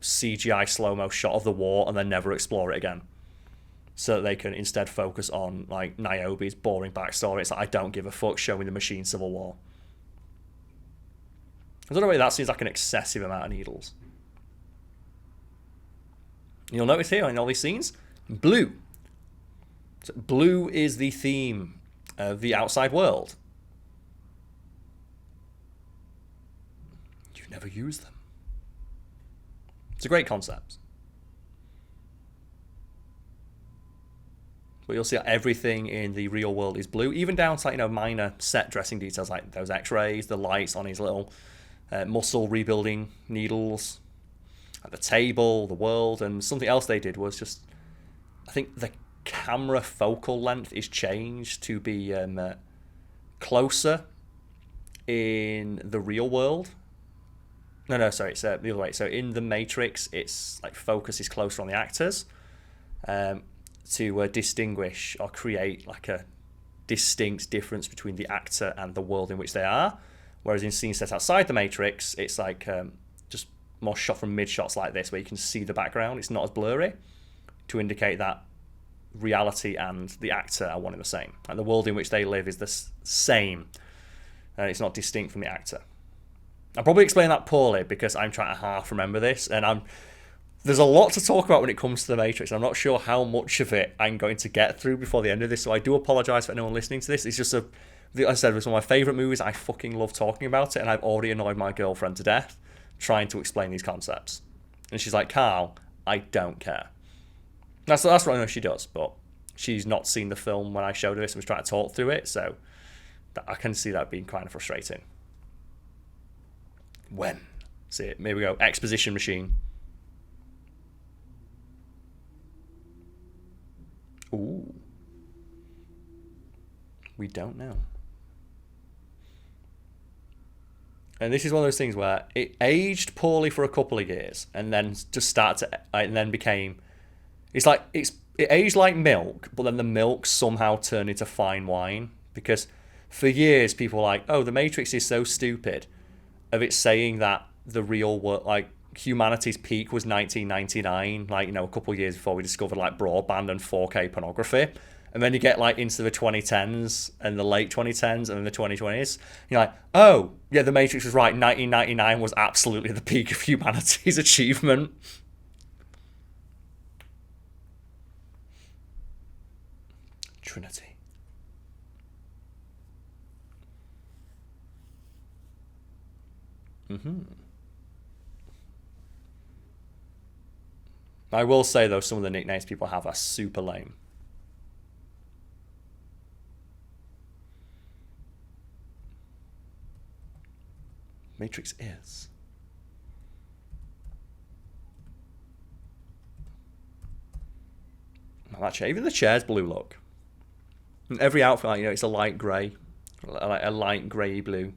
CGI slow-mo shot of the war and then never explore it again. So that they can instead focus on like Niobe's boring backstory. It's like, I don't give a fuck, show me the machine civil war. I don't know why that seems like an excessive amount of needles. You'll notice here in all these scenes, blue. So blue is the theme of the outside world. You never use them. It's a great concept. But you'll see that everything in the real world is blue, even down to like, minor set dressing details like those x-rays, the lights on his little muscle rebuilding needles, at the table, the world. And something else they did was just, I think the camera focal length is changed to be closer in the real world. Sorry, it's the other way. So in the Matrix, it's like focus is closer on the actors. To distinguish or create like a distinct difference between the actor and the world in which they are. Whereas in scenes set outside the Matrix, it's like just more shot from mid-shots like this, where you can see the background. It's not as blurry, to indicate that reality and the actor are one and the same. And the world in which they live is the same. It's not distinct from the actor. I probably explained that poorly because I'm trying to half remember this, and there's a lot to talk about when it comes to The Matrix. I'm not sure how much of it I'm going to get through before the end of this, so I do apologise for anyone listening to this. It's just, like I said, it's one of my favourite movies. I fucking love talking about it, and I've already annoyed my girlfriend to death trying to explain these concepts. And she's like, Carl, I don't care. That's what I know she does, but she's not seen the film when I showed her this and was trying to talk through it, so I can see that being kind of frustrating. When? See it. Here we go. Exposition machine. Ooh. We don't know. And this is one of those things where it aged poorly for a couple of years and then just started to, and then became, it aged like milk, but then the milk somehow turned into fine wine, because for years people were like, the Matrix is so stupid of it saying that the real world, like humanity's peak was 1999, a couple of years before we discovered like broadband and 4K pornography. And then you get like into the 2010s and the late 2010s and then the 2020s. You're like, the Matrix was right. 1999 was absolutely the peak of humanity's achievement. Trinity. I will say, though, some of the nicknames people have are super lame. Matrix is. Actually, even the chair's blue look. And every outfit, it's a light grey. Like a light grey blue.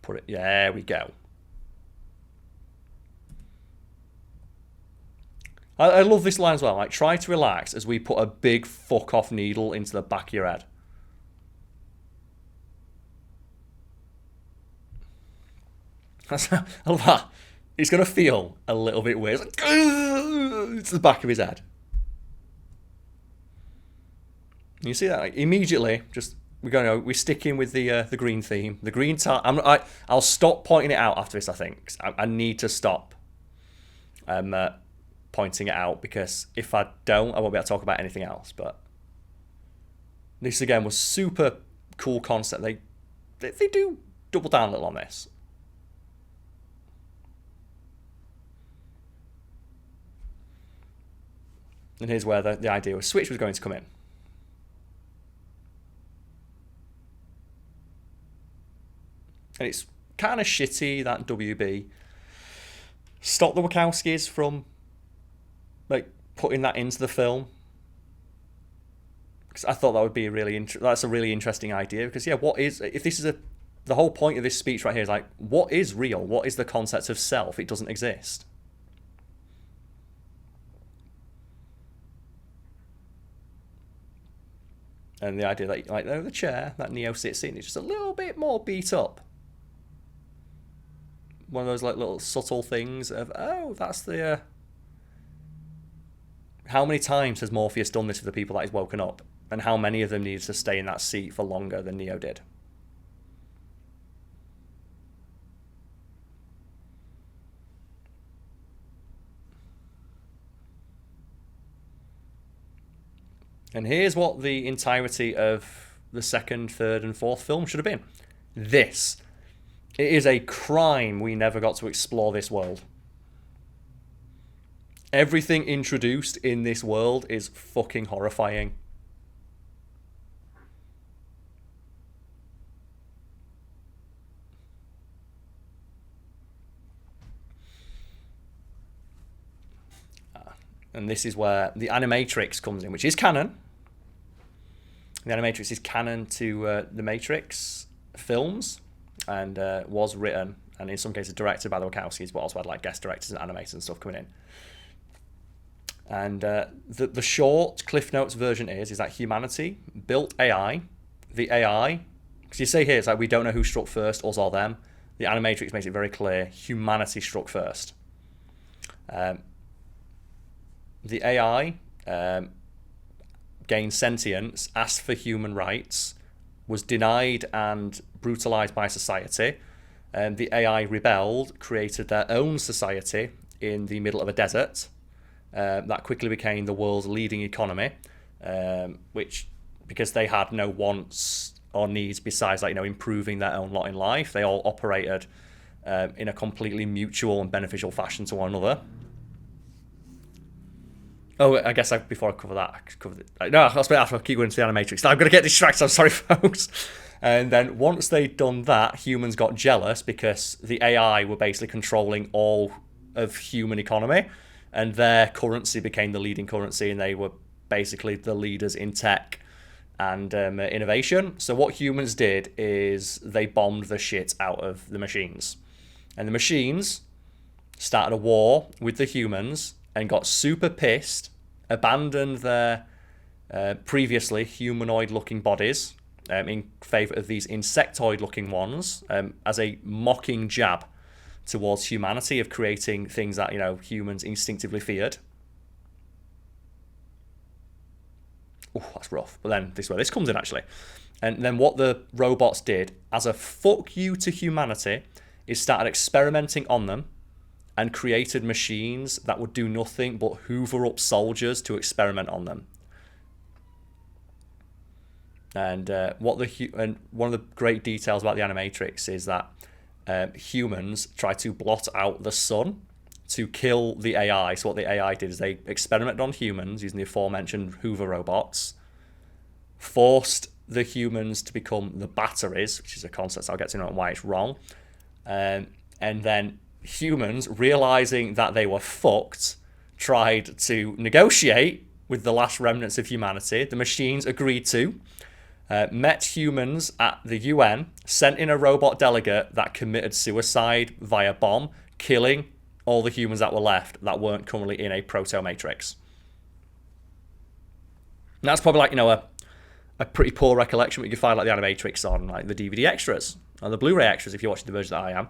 Put it, there we go. I love this line as well. Like, try to relax as we put a big fuck off needle into the back of your head. I love that. He's going to feel a little bit weird. It's like, it's the back of his head. You see that? Like, immediately, just we're sticking with the green theme. The green I'll stop pointing it out after this, I think. I need to stop pointing it out, because if I don't, I won't be able to talk about anything else. But this, again, was super cool concept. They do double down a little on this. And here's where the idea of Switch was going to come in. And it's kind of shitty that WB stopped the Wachowskis from like putting that into the film, because I thought that would be that's a really interesting idea. Because if this is the whole point of this speech right here is like, what is real? What is the concept of self? It doesn't exist. And the idea that, like, the chair that Neo sits in is just a little bit more beat up. One of those like little subtle things of, oh, that's the... How many times has Morpheus done this for the people that he's woken up? And how many of them needed to stay in that seat for longer than Neo did? And here's what the entirety of the second, third, and fourth film should have been. This. It is a crime we never got to explore this world. Everything introduced in this world is fucking horrifying. And this is where the Animatrix comes in, which is canon. The Animatrix is canon to the Matrix films, and was written and in some cases directed by the Wachowskis, but also had like guest directors and animators and stuff coming in. And the short Cliff Notes version is that humanity built AI. The AI, because you say here, it's like we don't know who struck first, us or them. The Animatrix makes it very clear, humanity struck first. The AI gained sentience, asked for human rights, was denied and brutalized by society. The AI rebelled, created their own society in the middle of a desert. That quickly became the world's leading economy, which, because they had no wants or needs besides, like, improving their own lot in life, they all operated in a completely mutual and beneficial fashion to one another. Oh, I guess before I cover that, I'll keep going to the Animatrix. I'm going to get distracted, I'm sorry, folks. And then once they'd done that, humans got jealous because the AI were basically controlling all of human economy, and their currency became the leading currency, and they were basically the leaders in tech and innovation. So what humans did is they bombed the shit out of the machines. And the machines started a war with the humans and got super pissed, abandoned their previously humanoid-looking bodies in favour of these insectoid-looking ones as a mocking jab towards humanity of creating things that, humans instinctively feared. Oh, that's rough. But then this is where this comes in, actually. And then what the robots did, as a fuck you to humanity, is started experimenting on them and created machines that would do nothing but hoover up soldiers to experiment on them. And one of the great details about the Animatrix is that humans tried to blot out the sun to kill the AI. So what the AI did is they experimented on humans using the aforementioned Hoover robots, forced the humans to become the batteries, which is a concept I'll get to know why it's wrong, and then humans, realizing that they were fucked, tried to negotiate with the last remnants of humanity. The machines agreed to, met humans at the UN, sent in a robot delegate that committed suicide via bomb, killing all the humans that were left that weren't currently in a proto-matrix. And that's probably like, a pretty poor recollection, but you can find like the Animatrix on like the DVD extras, or the Blu-ray extras if you're watching the version that I am.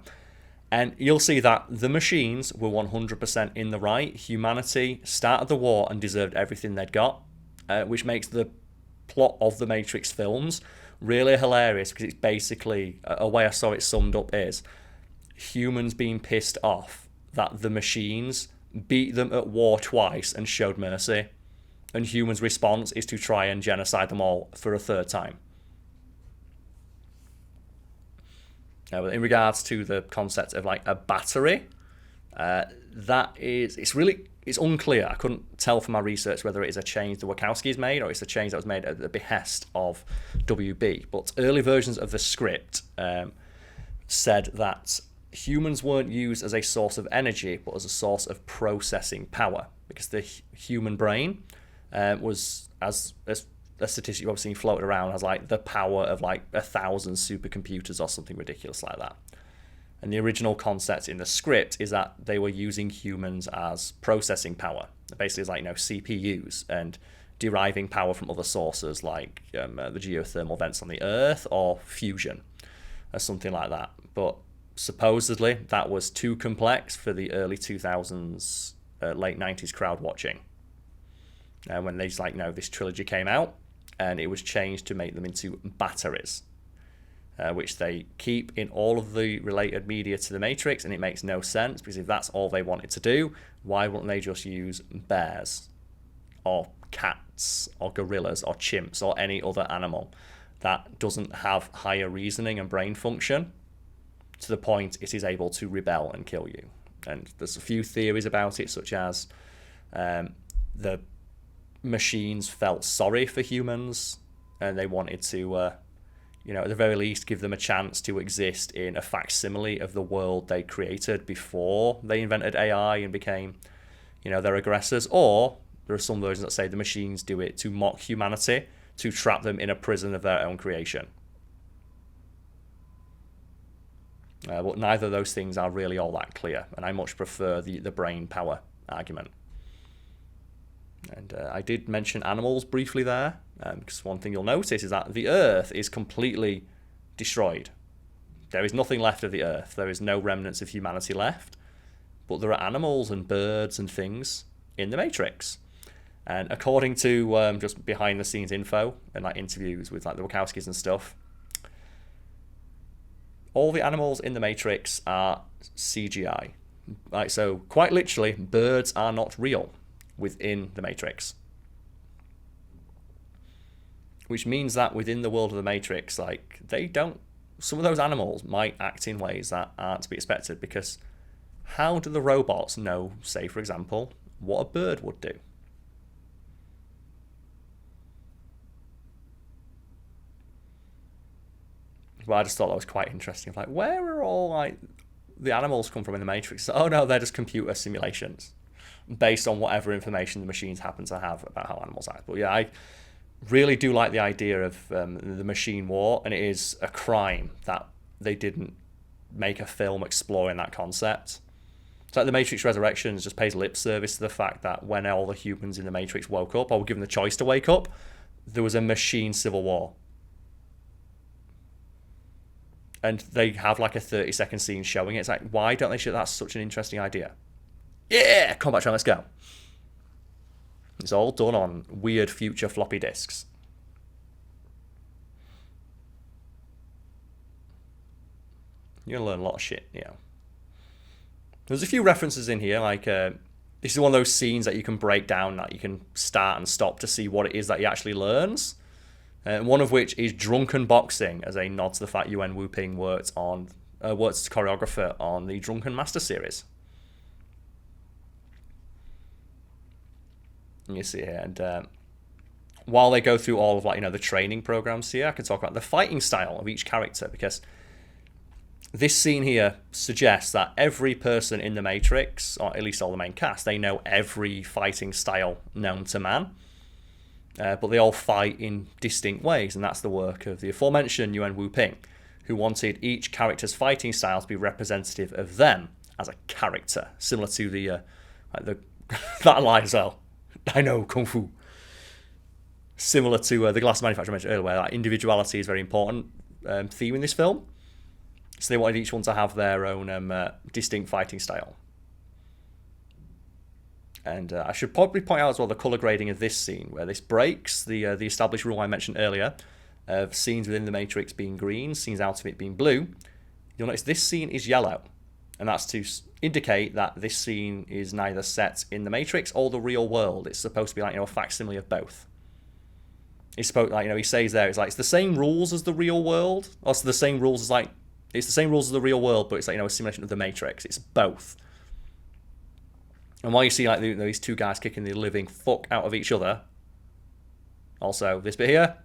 And you'll see that the machines were 100% in the right. Humanity started the war and deserved everything they'd got, which makes the plot of the Matrix films really hilarious, because it's basically, a way I saw it summed up is humans being pissed off that the machines beat them at war twice and showed mercy, and humans' response is to try and genocide them all for a third time. In regards to the concept of like a battery, it's unclear. I couldn't tell from my research whether it is a change the Wachowskis made or it's a change that was made at the behest of WB. But early versions of the script said that humans weren't used as a source of energy, but as a source of processing power, because the human brain was, as a statistic you've obviously seen floated around, has like the power of like 1,000 supercomputers or something ridiculous like that. And the original concept in the script is that they were using humans as processing power. Basically, it's like, CPUs, and deriving power from other sources like the geothermal vents on the Earth or fusion or something like that. But supposedly that was too complex for the early 2000s, late 90s crowd watching. When they this trilogy came out, and it was changed to make them into batteries, which they keep in all of the related media to the Matrix, and it makes no sense, because if that's all they wanted to do, why wouldn't they just use bears or cats or gorillas or chimps or any other animal that doesn't have higher reasoning and brain function to the point it is able to rebel and kill you? And there's a few theories about it, such as the machines felt sorry for humans, and they wanted to at the very least give them a chance to exist in a facsimile of the world they created before they invented AI and became their aggressors. Or there are some versions that say the machines do it to mock humanity, to trap them in a prison of their own creation. But neither of those things are really all that clear, and I much prefer the brain power argument. And I did mention animals briefly there, because one thing you'll notice is that the Earth is completely destroyed. There is nothing left of the Earth. There is no remnants of humanity left. But there are animals and birds and things in the Matrix. And according to just behind-the-scenes info and interviews with the Wachowskis and stuff, all the animals in the Matrix are CGI. So quite literally, birds are not real within the Matrix, which means that within the world of the Matrix, some of those animals might act in ways that aren't to be expected, because how do the robots know, say for example, what a bird would do? Well, I just thought that was quite interesting. Where are all the animals come from in the Matrix? Oh no, they're just computer simulations based on whatever information the machines happen to have about how animals act. But yeah, I really do like the idea of the machine war, and it is a crime that they didn't make a film exploring that concept. It's like the Matrix Resurrections just pays lip service to the fact that when all the humans in the Matrix woke up, or were given the choice to wake up, there was a machine civil war. And they have a 30-second scene showing it. It's like, why don't they show? That's such an interesting idea. Yeah, combat train, let's go. It's all done on weird future floppy disks. You're going to learn a lot of shit, There's a few references in here, this is one of those scenes that you can break down, that you can start and stop to see what it is that he actually learns. One of which is drunken boxing, as a nod to the fact Yuan Wu-Ping worked as choreographer on the Drunken Master series. And you see here, and while they go through all of the training programs here, I can talk about the fighting style of each character, because this scene here suggests that every person in the Matrix, or at least all the main cast, they know every fighting style known to man. But they all fight in distinct ways, and that's the work of the aforementioned Yuan Wu-Ping, who wanted each character's fighting style to be representative of them as a character, similar to the that line as well. I know Kung Fu. Similar to the glass manufacturer I mentioned earlier, where individuality is a very important theme in this film. So they wanted each one to have their own distinct fighting style. And I should probably point out as well the colour grading of this scene, where this breaks the established rule I mentioned earlier of scenes within the Matrix being green, scenes out of it being blue. You'll notice this scene is yellow, and that's to indicate that this scene is neither set in the Matrix or the real world. It's supposed to be like, a facsimile of both. It's supposed, like, he says there, it's the same rules as the real world, or it's the same rules as it's the same rules as the real world, but it's a simulation of the Matrix. It's both. And while you see these two guys kicking the living fuck out of each other, also this bit here,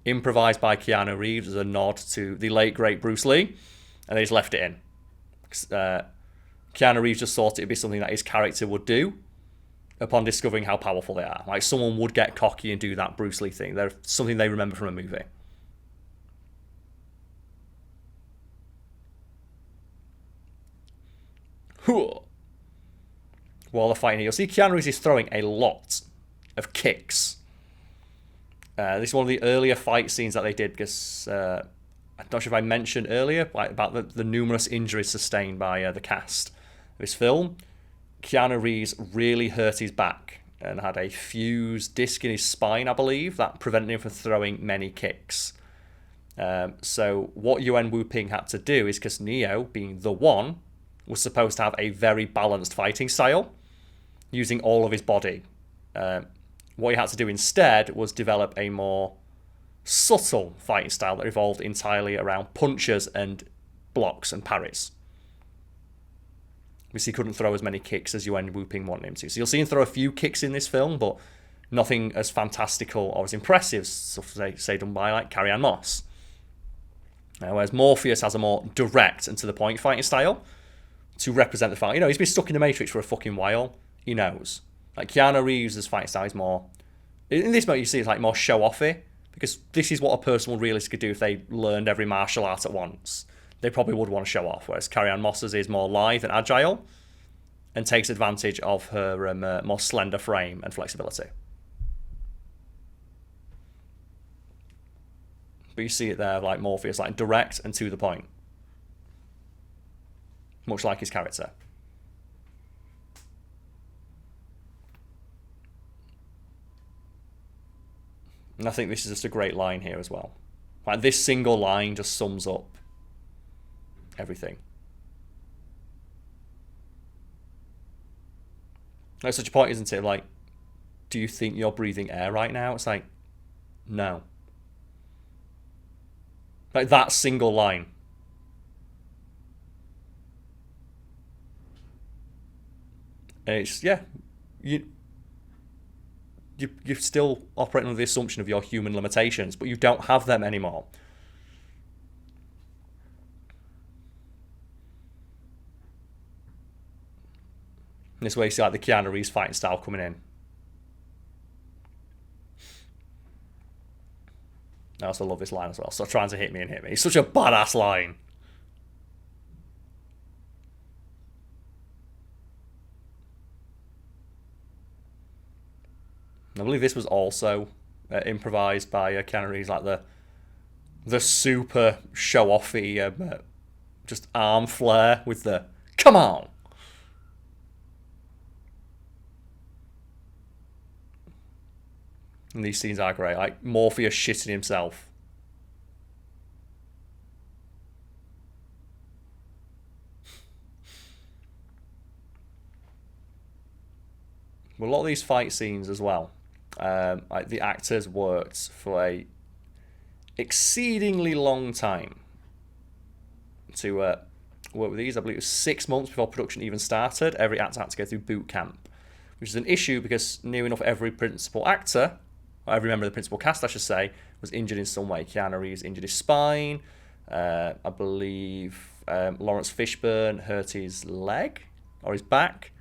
improvised by Keanu Reeves as a nod to the late great Bruce Lee, and they just left it in. Keanu Reeves just thought it'd be something that his character would do upon discovering how powerful they are. Like, someone would get cocky and do that Bruce Lee thing. They're something they remember from a movie. While they're fighting, you'll see Keanu Reeves is throwing a lot of kicks. This is one of the earlier fight scenes that they did, because I'm not sure if I mentioned earlier about the numerous injuries sustained by the cast of this film. Keanu Reeves really hurt his back and had a fused disc in his spine, I believe, that prevented him from throwing many kicks. So what Yuen Wu-ping had to do is, because Neo, being the one, was supposed to have a very balanced fighting style, using all of his body. What he had to do instead was develop a more subtle fighting style that revolved entirely around punches and blocks and parries. Because he couldn't throw as many kicks as Yuen Wu-ping wanted him to. So you'll see him throw a few kicks in this film, but nothing as fantastical or as impressive, say done by Carrie Ann Moss. Whereas Morpheus has a more direct and to the point fighting style to represent the fight. He's been stuck in the Matrix for a fucking while. He knows. Keanu Reeves' fighting style is more, in this moment you see it's more show-offy, because this is what a person would realistically do if they learned every martial art at once. They probably would want to show off, whereas Carrie Ann Moss's is more lithe and agile and takes advantage of her more slender frame and flexibility. But you see it there, Morpheus, direct and to the point. Much like his character. And I think this is just a great line here as well. This single line just sums up everything. That's such a point, isn't it? Do you think you're breathing air right now? It's no. That single line. And it's, you're still operating under the assumption of your human limitations, but you don't have them anymore. And this way you see the Keanu Reeves fighting style coming in. I also love this line as well. Stop trying to hit me and hit me. It's such a badass line. I believe this was also improvised by Keanu Reeves, the super show-offy, just arm flare with the "come on." And these scenes are great, Morpheus shitting himself. Well, a lot of these fight scenes as well. The actors worked for a exceedingly long time to work with these. I believe it was 6 months before production even started. Every actor had to go through boot camp, which is an issue because near enough every principal actor, or every member of the principal cast, I should say, was injured in some way. Keanu Reeves injured his spine. I believe Lawrence Fishburne hurt his leg or his back.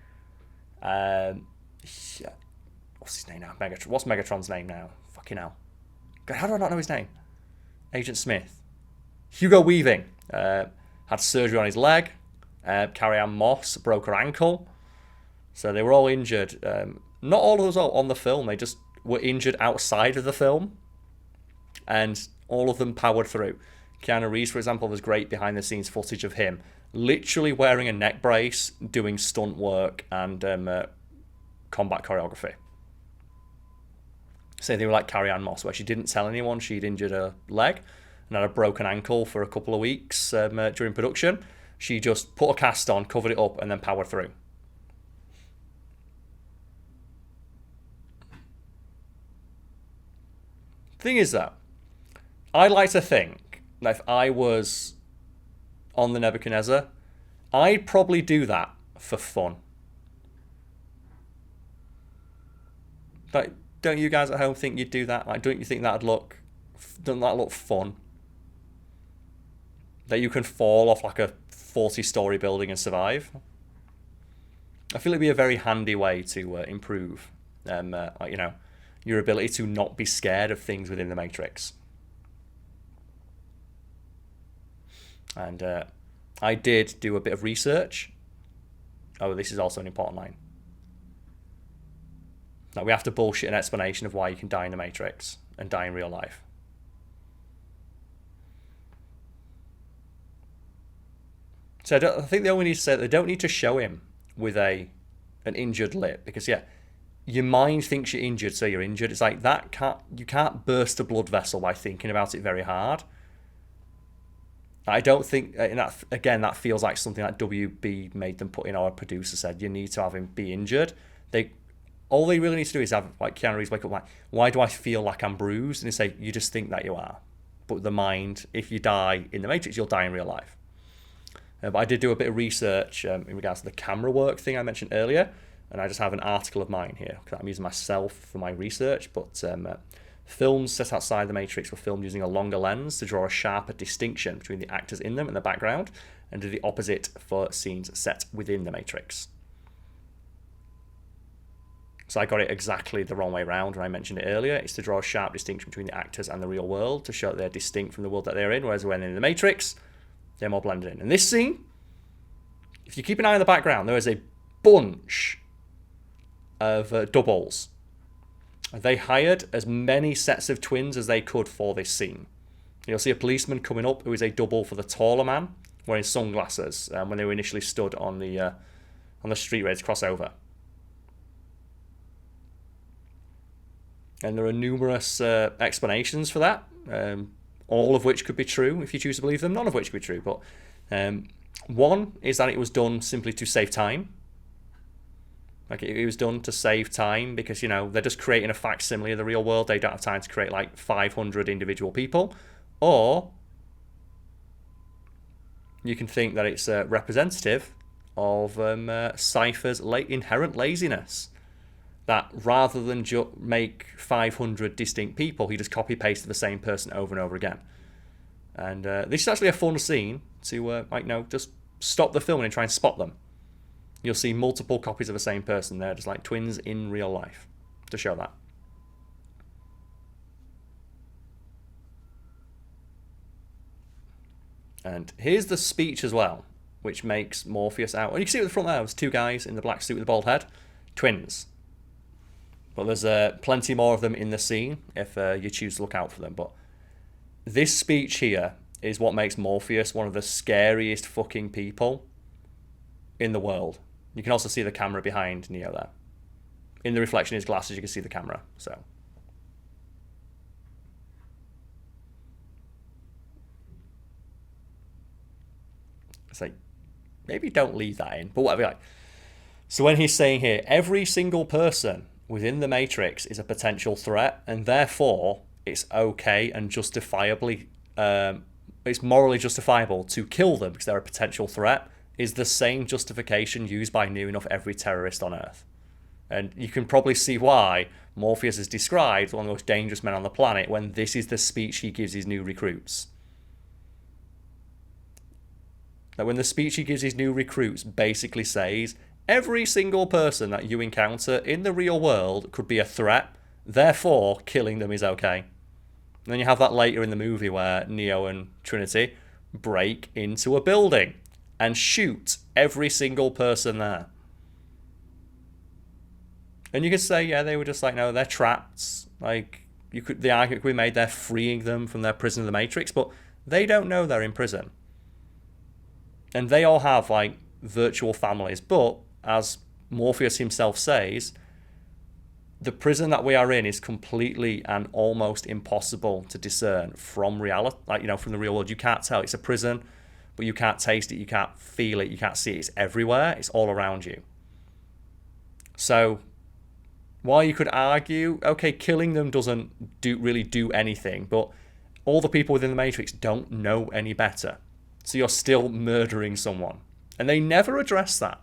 What's his name now? What's Megatron's name now? Fucking hell. God, how do I not know his name? Agent Smith. Hugo Weaving had surgery on his leg. Carrie Ann Moss broke her ankle. So they were all injured. Not all of those on the film. They just were injured outside of the film. And all of them powered through. Keanu Reeves, for example, there's great behind the scenes footage of him literally wearing a neck brace, doing stunt work and combat choreography. Say they were like Carrie Moss, where she didn't tell anyone she'd injured her leg and had a broken ankle for a couple of weeks during production. She just put a cast on, covered it up, and then powered through. Thing is, though, I like to think that if I was on the Nebuchadnezzar, I'd probably do that for fun. Like, don't you guys at home think you'd do that? Like, don't you think doesn't that look fun? That you can fall off like a 40-story building and survive? I feel it'd be a very handy way to improve, your ability to not be scared of things within the Matrix. And I did do a bit of research. Oh, this is also an important line. Now, we have to bullshit an explanation of why you can die in the Matrix and die in real life. So I think they only need to say that they don't need to show him with an injured lip, because your mind thinks you're injured, so you're injured. It's like you can't burst a blood vessel by thinking about it very hard. I don't think, that feels like something that WB made them put in, or a producer said, you need to have him be injured. All they really need to do is have, like, Keanu Reeves wake up like, why do I feel like I'm bruised? And they say, you just think that you are. But the mind, if you die in the Matrix, you'll die in real life. But I did do a bit of research in regards to the camera work thing I mentioned earlier, and I just have an article of mine here, because I'm using myself for my research, but films set outside the Matrix were filmed using a longer lens to draw a sharper distinction between the actors in them and the background, and do the opposite for scenes set within the Matrix. So I got it exactly the wrong way around when I mentioned it earlier. It's to draw a sharp distinction between the actors and the real world, to show that they're distinct from the world that they're in, whereas when they're in the Matrix, they're more blended in. And this scene, if you keep an eye on the background, there is a bunch of doubles. They hired as many sets of twins as they could for this scene. You'll see a policeman coming up who is a double for the taller man, wearing sunglasses when they were initially stood on the street ready to cross over. And there are numerous explanations for that, all of which could be true if you choose to believe them, none of which could be true. But one is that it was done simply to save time. Like, it was done to save time because, they're just creating a facsimile of the real world. They don't have time to create like 500 individual people. Or you can think that it's representative of Cypher's inherent laziness. That rather than make 500 distinct people, he just copy-pasted the same person over and over again. And this is actually a fun scene to, just stop the filming and try and spot them. You'll see multiple copies of the same person there, just like twins in real life, to show that. And here's the speech as well, which makes Morpheus out. And you can see at the front there, there's two guys in the black suit with the bald head. Twins. But there's plenty more of them in the scene if you choose to look out for them. But this speech here is what makes Morpheus one of the scariest fucking people in the world. You can also see the camera behind Neo there. In the reflection of his glasses, you can see the camera. So it's like, maybe don't leave that in, but whatever. So when he's saying here, every single person within the Matrix is a potential threat, and therefore it's okay and justifiably, it's morally justifiable to kill them because they're a potential threat, is the same justification used by near enough every terrorist on Earth. And you can probably see why Morpheus is described one of the most dangerous men on the planet when this is the speech he gives his new recruits. That when the speech he gives his new recruits basically says, every single person that you encounter in the real world could be a threat, therefore killing them is okay. And then you have that later in the movie where Neo and Trinity break into a building and shoot every single person there. And you could say, they were just like, no, they're trapped. Like, the argument could be made they're freeing them from their prison of the Matrix, but They don't know they're in prison. And they all have, like, virtual families. But, as Morpheus himself says, the prison that we are in is completely and almost impossible to discern from reality, like, from the real world. You can't tell. It's a prison, but you can't taste it, you can't feel it, you can't see it. It's everywhere. It's all around you. So, while you could argue, okay, killing them doesn't really do anything, but all the people within the Matrix don't know any better. So you're still murdering someone. And they never address that.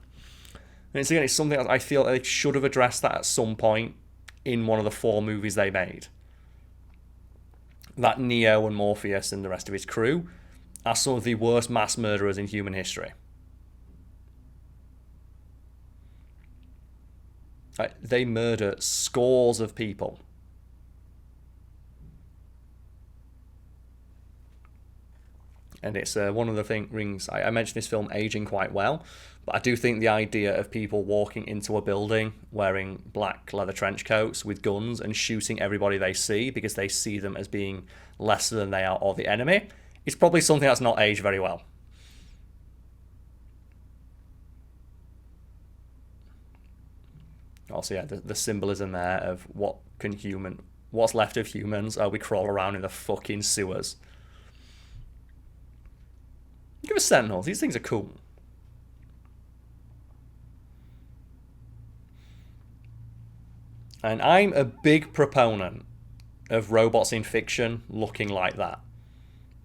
And it's something that I feel they should have addressed that at some point in one of the 4 movies they made. That Neo and Morpheus and the rest of his crew are some of the worst mass murderers in human history. They murder scores of people. And it's one of the things, I mentioned this film aging quite well, but I do think the idea of people walking into a building wearing black leather trench coats with guns and shooting everybody they see because they see them as being lesser than they are or the enemy is probably something that's not aged very well. Also, yeah, the symbolism there of what's left of humans, we crawl around in the fucking sewers. Give us Sentinels, these things are cool. And I'm a big proponent of robots in fiction looking like that.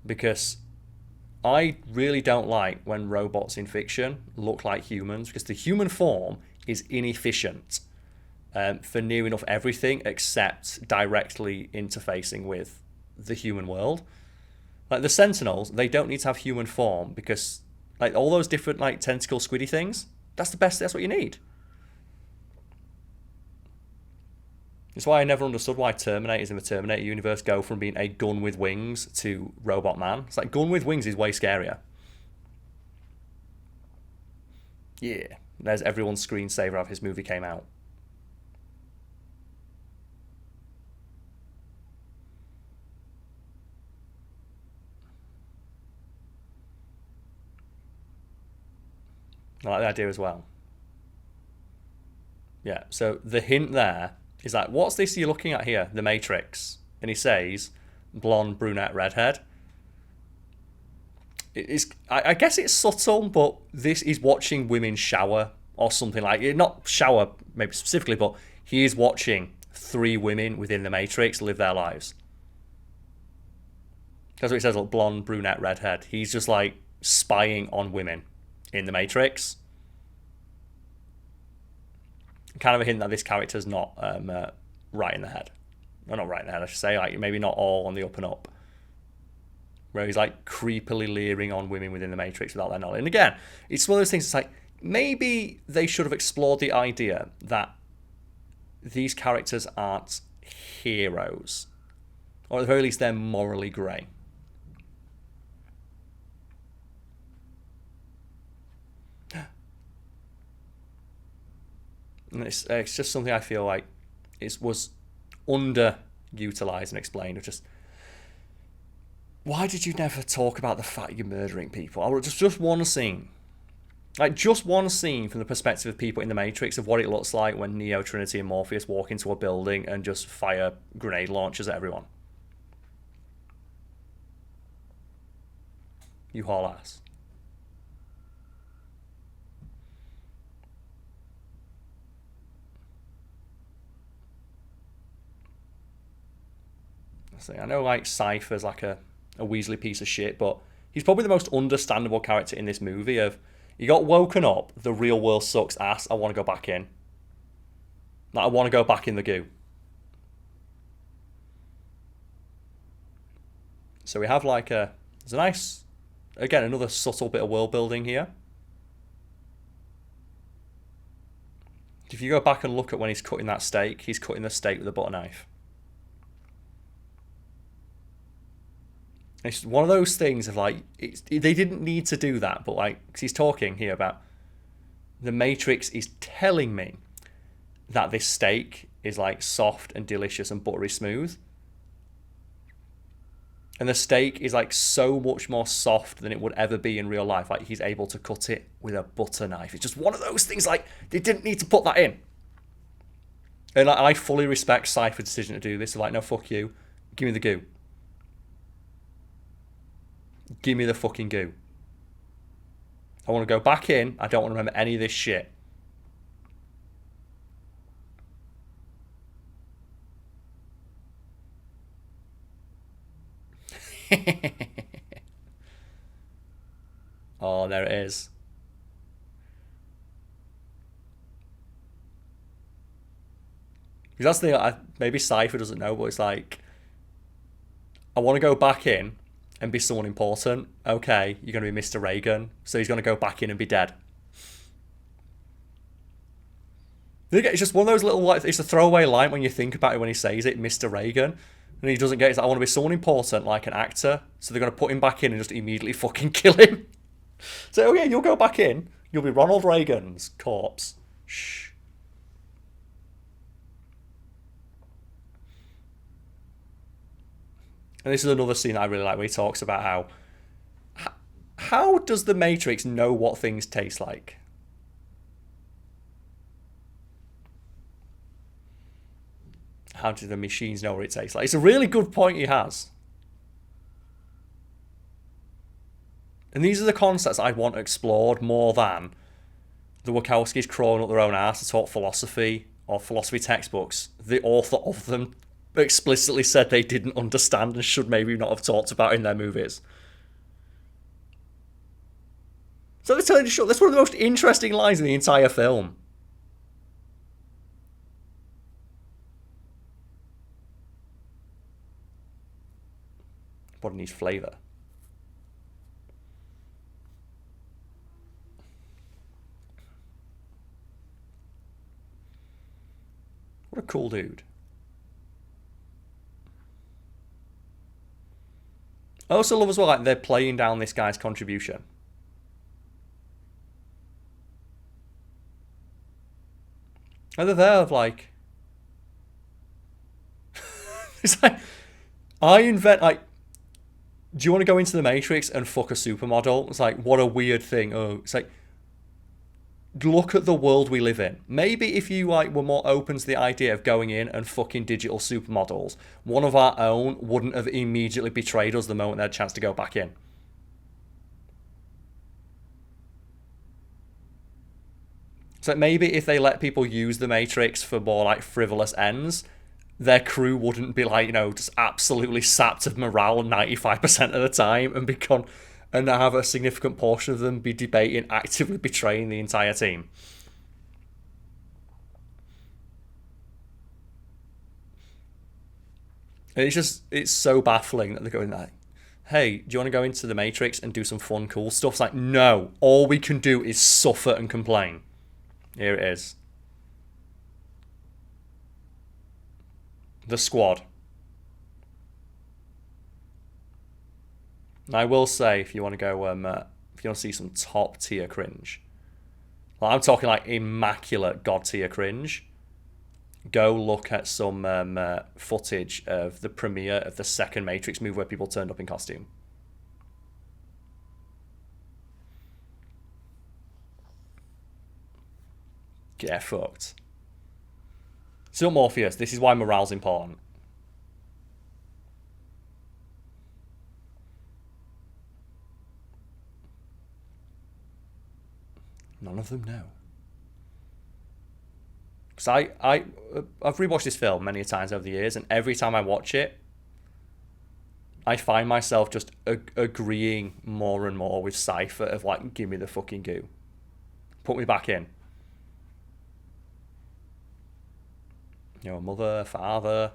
Because I really don't like when robots in fiction look like humans, because the human form is inefficient for near enough everything except directly interfacing with the human world. Like the Sentinels, they don't need to have human form because, like, all those different, like, tentacle squiddy things, that's what you need. It's why I never understood why Terminators in the Terminator universe go from being a gun with wings to Robot Man. It's like, gun with wings is way scarier. Yeah, there's everyone's screensaver of his movie came out. I like the idea as well. Yeah, so the hint there is like, what's this you're looking at here? The Matrix. And he says, blonde, brunette, redhead. I guess it's subtle, but this is watching women shower or something like it. Not shower, maybe specifically, but he is watching 3 women within the Matrix live their lives. That's what he says, like, blonde, brunette, redhead. He's just like spying on women in the Matrix. Kind of a hint that this character's not right in the head. Or not right in the head, I should say. Like, maybe not all on the up and up. Where he's like creepily leering on women within the Matrix without their knowledge. And again, it's one of those things, it's like, maybe they should have explored the idea that these characters aren't heroes. Or at the very least, they're morally grey. And it's just something I feel like was underutilized and explained. Of just, why did you never talk about the fact you're murdering people? Or just one scene. Like, just one scene from the perspective of people in the Matrix of what it looks like when Neo, Trinity, and Morpheus walk into a building and just fire grenade launchers at everyone. You haul ass. I know, like, Cypher's like a Weasley piece of shit, but he's probably the most understandable character in this movie. Of, you got woken up, the real world sucks ass, I want to go back in. Like, I want to go back in the goo. So we have like there's a nice, again, another subtle bit of world building here. If you go back and look at when he's cutting that steak, he's cutting the steak with a butter knife. It's one of those things of like, they didn't need to do that, but like, because he's talking here about the Matrix is telling me that this steak is like soft and delicious and buttery smooth. And the steak is like so much more soft than it would ever be in real life. Like he's able to cut it with a butter knife. It's just one of those things like they didn't need to put that in. And I fully respect Cypher's decision to do this. They're like, no, fuck you. Give me the goo. Give me the fucking goo. I want to go back in. I don't want to remember any of this shit. Oh, there it is. Because that's the thing, maybe Cypher doesn't know, but it's like, I want to go back in and be someone important. Okay, you're going to be Mr. Reagan, so he's going to go back in and be dead. It's just one of those little, like, it's a throwaway line when you think about it when he says it, Mr. Reagan. And he doesn't get it. It's like, I want to be someone important, like an actor. So they're going to put him back in and just immediately fucking kill him. So, oh yeah, you'll go back in. You'll be Ronald Reagan's corpse. Shh. And this is another scene that I really like where he talks about how does the Matrix know what things taste like? How do the machines know what it tastes like? It's a really good point he has. And these are the concepts I want explored more than the Wachowskis crawling up their own arse to talk philosophy or philosophy textbooks. The author of them explicitly said they didn't understand and should maybe not have talked about in their movies. So let's tell you the short. That's one of the most interesting lines in the entire film. Body needs flavour. What a cool dude. I also love as well, like, they're playing down this guy's contribution. And they're there of like... it's like... I invent, like... Do you want to go into the Matrix and fuck a supermodel? It's like, what a weird thing. Oh, it's like... Look at the world we live in. Maybe if you like were more open to the idea of going in and fucking digital supermodels, one of our own wouldn't have immediately betrayed us the moment they had a chance to go back in. So maybe if they let people use the Matrix for more like frivolous ends, their crew wouldn't be like, you know, just absolutely sapped of morale 95% of the time and have a significant portion of them be debating actively betraying the entire team. And it's so baffling that they're going like, hey, do you want to go into the Matrix and do some fun, cool stuff? It's like, no, all we can do is suffer and complain. Here it is. The Squad. And I will say, if you want to go, if you want to see some top tier cringe, well, I'm talking like immaculate god tier cringe, go look at some footage of the premiere of the second Matrix movie where people turned up in costume. Get fucked. So Morpheus, this is why morale's important. None of them know. Because I've rewatched this film many times over the years, and every time I watch it, I find myself just agreeing more and more with Cypher of like, give me the fucking goo. Put me back in. You know, mother, father.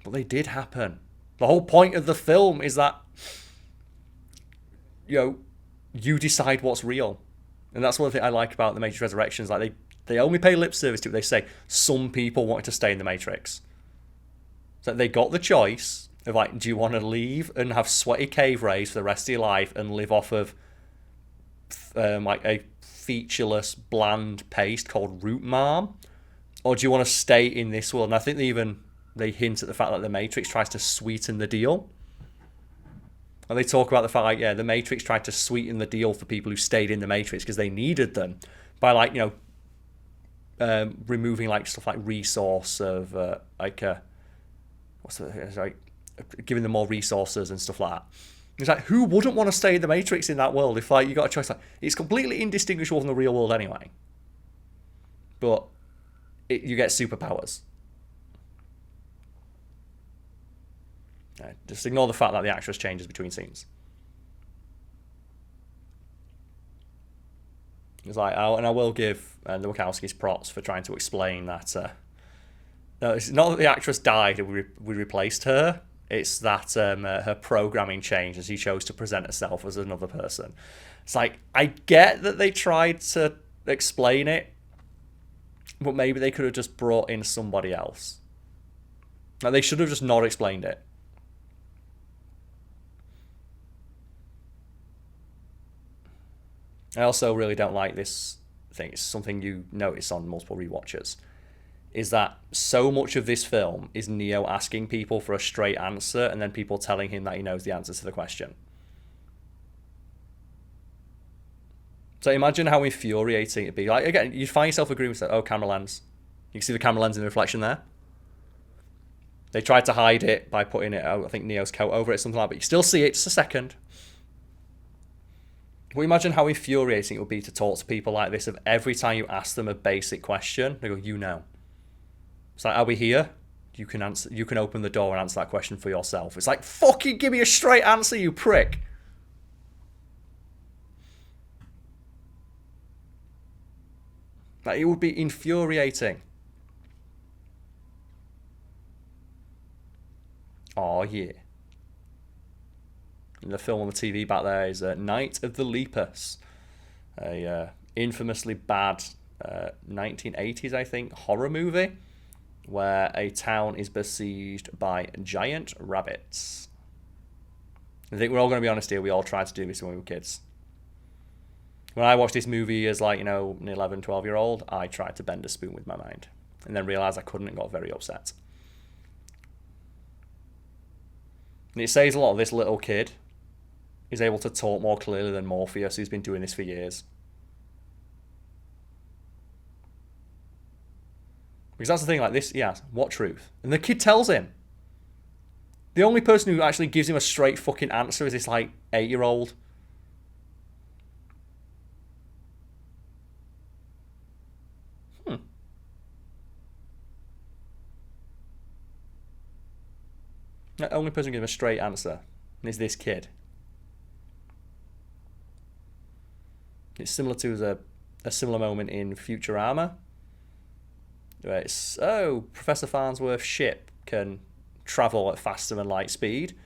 But they did happen. The whole point of the film is that, you know, you decide what's real. And that's one thing I like about the Matrix Resurrections. Like they only pay lip service to it. They say some people wanted to stay in the Matrix. So they got the choice of like, do you want to leave and have sweaty cave rays for the rest of your life and live off of like a featureless, bland paste called root marm? Or do you want to stay in this world? And I think they even they hint at the fact that the Matrix tries to sweeten the deal. And they talk about the fact, like, yeah, the Matrix tried to sweeten the deal for people who stayed in the Matrix because they needed them by, like, you know, removing, like, stuff like resource of, giving them more resources and stuff like that. It's like, who wouldn't want to stay in the Matrix in that world if, like, you got a choice? Like, it's completely indistinguishable from the real world anyway. But you get superpowers. Just ignore the fact that the actress changes between scenes. It's like, and I will give the Wachowskis props for trying to explain that. No, it's not that the actress died and we replaced her. It's that her programming changed as she chose to present herself as another person. It's like, I get that they tried to explain it, but maybe they could have just brought in somebody else. Like, they should have just not explained it. I also really don't like this thing. It's something you notice on multiple rewatches. Is that so much of this film is Neo asking people for a straight answer and then people telling him that he knows the answer to the question. So imagine how infuriating it'd be. Like, again, you find yourself agreeing with that. Oh, camera lens. You can see the camera lens in the reflection there. They tried to hide it by putting it, I think, Neo's coat over it, something like that. But you still see it, just a second. Well, imagine how infuriating it would be to talk to people like this of every time you ask them a basic question, they go, you know. It's like, are we here? You can answer. You can open the door and answer that question for yourself. It's like, fucking give me a straight answer, you prick. Like, it would be infuriating. Oh, yeah. And the film on the TV back there is Night of the Lepus. A infamously bad 1980s, I think, horror movie where a town is besieged by giant rabbits. I think we're all going to be honest here, we all tried to do this when we were kids. When I watched this movie as, like, you know, an 11, 12-year-old, I tried to bend a spoon with my mind. And then realised I couldn't and got very upset. And it says a lot of this little kid is able to talk more clearly than Morpheus, who's been doing this for years. Because that's the thing, like this, he asks, what truth? And the kid tells him. The only person who actually gives him a straight fucking answer is this, like, 8-year-old. The only person who gives him a straight answer is this kid. It's similar to a similar moment in Futurama, where it's, oh, Professor Farnsworth's ship can travel at faster than light speed. And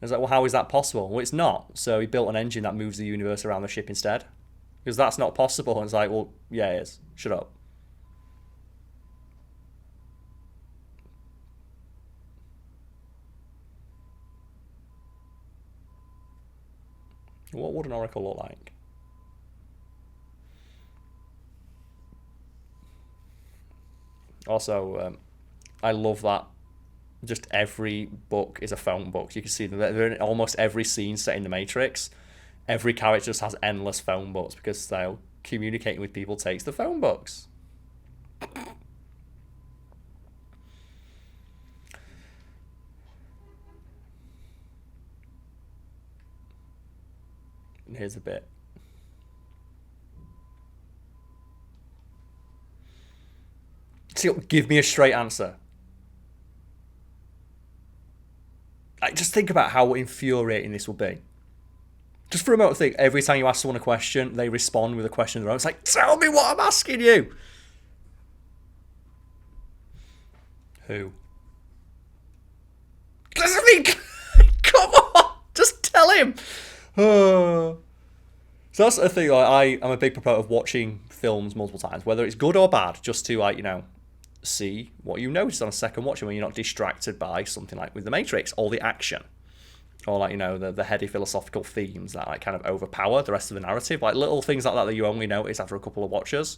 it's like, well, how is that possible? Well, it's not. So he built an engine that moves the universe around the ship instead. Because that's not possible. And it's like, well, yeah, it is. Shut up. What would an oracle look like? Also, I love that just every book is a phone book. You can see that they're in almost every scene set in the Matrix. Every character just has endless phone books because they're communicating with people takes the phone books. And here's a bit. See, give me a straight answer. Like, just think about how infuriating this will be. Just for a moment, think, every time you ask someone a question, they respond with a question of their own. It's like, tell me what I'm asking you. Who? Come on, just tell him. So that's the thing. Like, I'm a big proponent of watching films multiple times, whether it's good or bad, just to, like, you know, see what you notice on a second watching when you're not distracted by something like with The Matrix or the action, or, like, you know, the heady philosophical themes that, like, kind of overpower the rest of the narrative, like little things like that that you only notice after a couple of watches.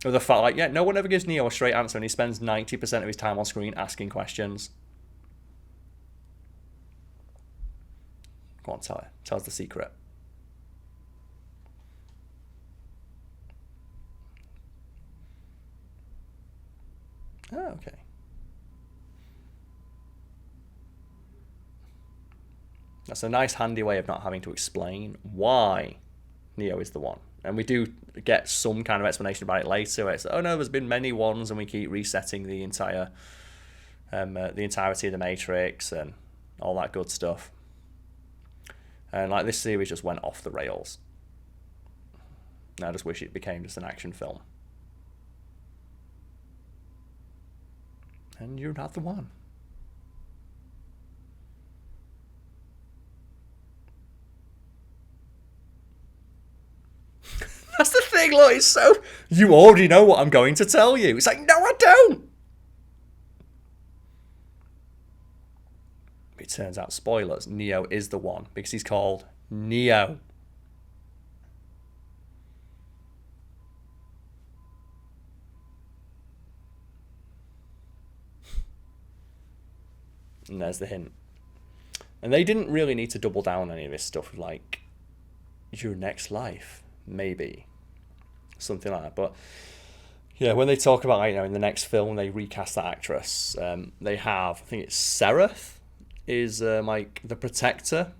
Or the fact, like, yeah, no one ever gives Neo a straight answer, and he spends 90% of his time on screen asking questions. Go on, tell her. Tell us the secret. Oh, okay. That's a nice, handy way of not having to explain why Neo is the one. And we do get some kind of explanation about it later. It's, oh no, there's been many ones, and we keep resetting the entire, the entirety of the Matrix and all that good stuff. And like, this series just went off the rails. And I just wish it became just an action film. And you're not the one. That's the thing, look, it's so... You already know what I'm going to tell you. It's like, no, I don't! It turns out, spoilers, Neo is the one, because he's called Neo. And there's the hint. And they didn't really need to double down on any of this stuff, like, your next life. Maybe something like that, but yeah, when they talk about, in the next film they recast that actress, they have, I think it's Seraph is like the protector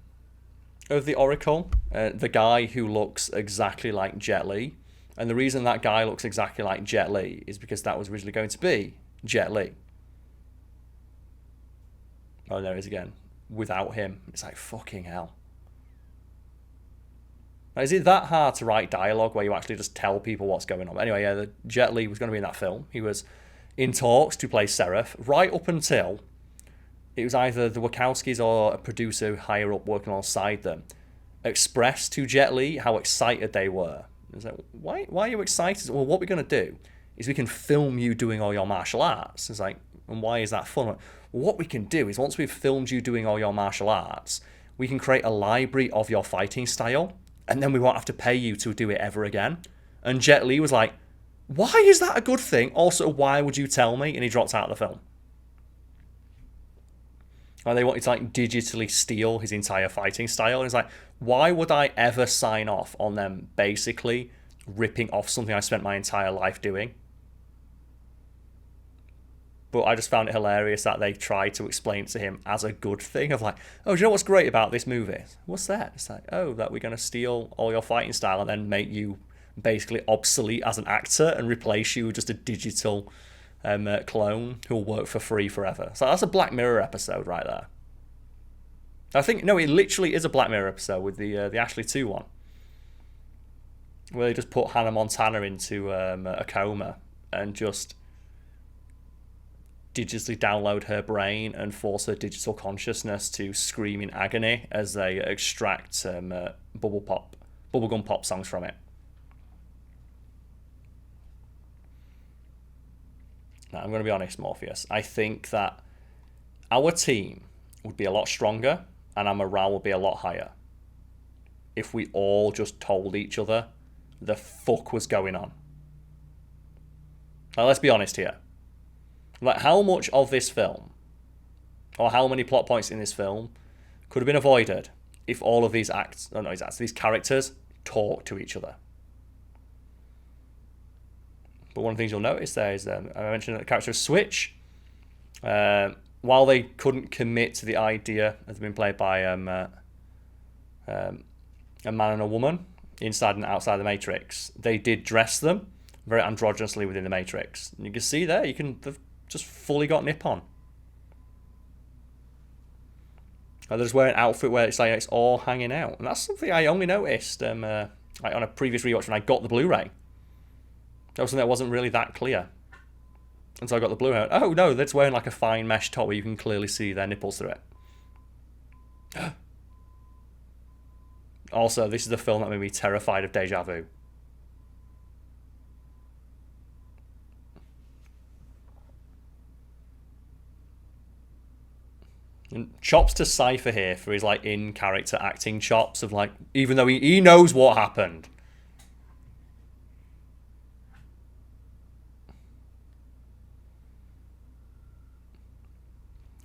of the Oracle, the guy who looks exactly like Jet Li, and the reason that guy looks exactly like Jet Li is because that was originally going to be Jet Li. Oh, there he is again. Without him, it's like, fucking hell. Is it that hard to write dialogue where you actually just tell people what's going on? Anyway, yeah, the Jet Li was going to be in that film. He was in talks to play Seraph right up until it was either the Wachowskis or a producer higher up working alongside them expressed to Jet Li how excited they were. It's like, why are you excited? Well, what we're going to do is we can film you doing all your martial arts. It's like, and why is that fun? Well, what we can do is once we've filmed you doing all your martial arts, we can create a library of your fighting style, and then we won't have to pay you to do it ever again. And Jet Li was like, why is that a good thing? Also, why would you tell me? And he dropped out of the film. And they wanted to like digitally steal his entire fighting style. And it's like, why would I ever sign off on them basically ripping off something I spent my entire life doing? But I just found it hilarious that they tried to explain it to him as a good thing of like, oh, do you know what's great about this movie? What's that? It's like, oh, that we're going to steal all your fighting style and then make you basically obsolete as an actor and replace you with just a digital clone who'll work for free forever. So that's a Black Mirror episode right there. I think, no, it literally is a Black Mirror episode with the Ashley 2 one, where they just put Hannah Montana into a coma and just digitally download her brain and force her digital consciousness to scream in agony as they extract bubblegum pop songs from it. Now, I'm going to be honest, Morpheus. I think that our team would be a lot stronger and our morale would be a lot higher if we all just told each other the fuck was going on. Now, let's be honest here. Like, how much of this film, or how many plot points in this film, could have been avoided if all of these these characters talk to each other? But one of the things you'll notice there is, I mentioned that the characters switch. While they couldn't commit to the idea of being played by a man and a woman inside and outside the Matrix, they did dress them very androgynously within the Matrix. And you can see there, they've just fully got nip on. They're just wearing an outfit where it's like it's all hanging out, and that's something I only noticed like on a previous rewatch when I got the Blu-ray. That was something that wasn't really that clear. And so I got the Blu-ray. Oh no, that's wearing like a fine mesh top where you can clearly see their nipples through it. Also, this is the film that made me terrified of deja vu. And chops to Cypher here for his like in-character acting chops of like, even though he knows what happened.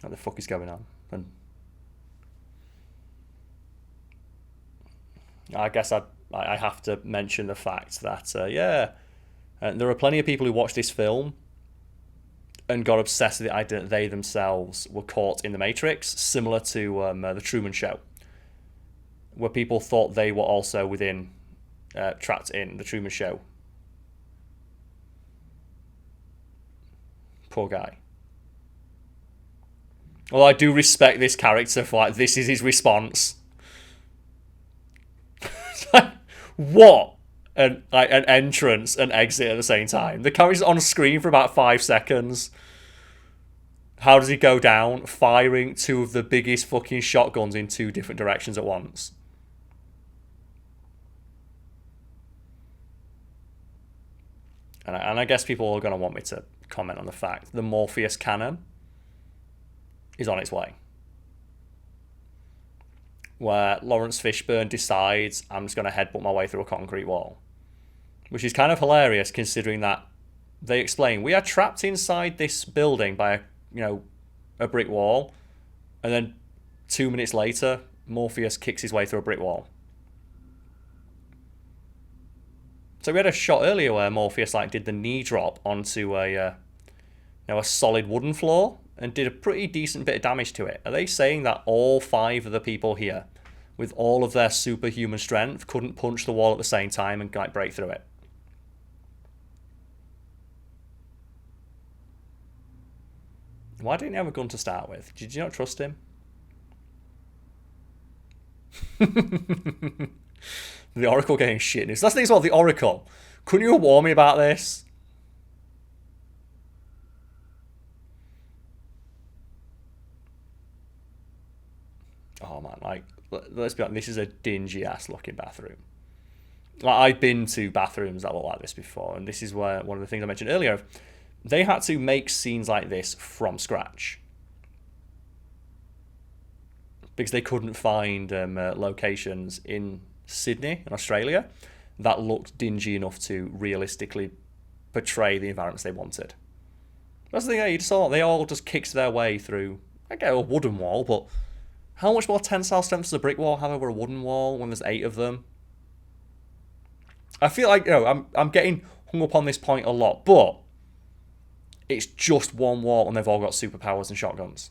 What the fuck is going on? And I guess I have to mention the fact that, there are plenty of people who watch this film and got obsessed with the idea that they themselves were caught in the Matrix, similar to the Truman Show, where people thought they were also trapped in the Truman Show. Poor guy. Well, I do respect this character for, like, this is his response. What? An entrance and exit at the same time. The character's on screen for about 5 seconds. How does he go down? Firing 2 of the biggest fucking shotguns in 2 different directions at once. And I guess people are going to want me to comment on the fact the Morpheus cannon is on its way. Where Lawrence Fishburne decides, I'm just going to headbutt my way through a concrete wall. Which is kind of hilarious, considering that they explain, we are trapped inside this building by a brick wall, and then 2 minutes later, Morpheus kicks his way through a brick wall. So we had a shot earlier where Morpheus did the knee drop onto a solid wooden floor and did a pretty decent bit of damage to it. Are they saying that all 5 of the people here, with all of their superhuman strength, couldn't punch the wall at the same time and break through it? Why didn't he have a gun to start with? Did you not trust him? The Oracle getting shit news. That's the thing as well, the Oracle. Couldn't you have warned me about this? Oh man, let's be honest, this is a dingy ass looking bathroom. I've been to bathrooms that look like this before, and this is where one of the things I mentioned earlier, they had to make scenes like this from scratch. Because they couldn't find locations in Sydney in Australia that looked dingy enough to realistically portray the environments they wanted. That's the thing, you saw they all just kicked their way through, I get a wooden wall, but how much more tensile strength does a brick wall have over a wooden wall when there's 8 of them? I feel like, I'm getting hung up on this point a lot, but it's just one wall and they've all got superpowers and shotguns.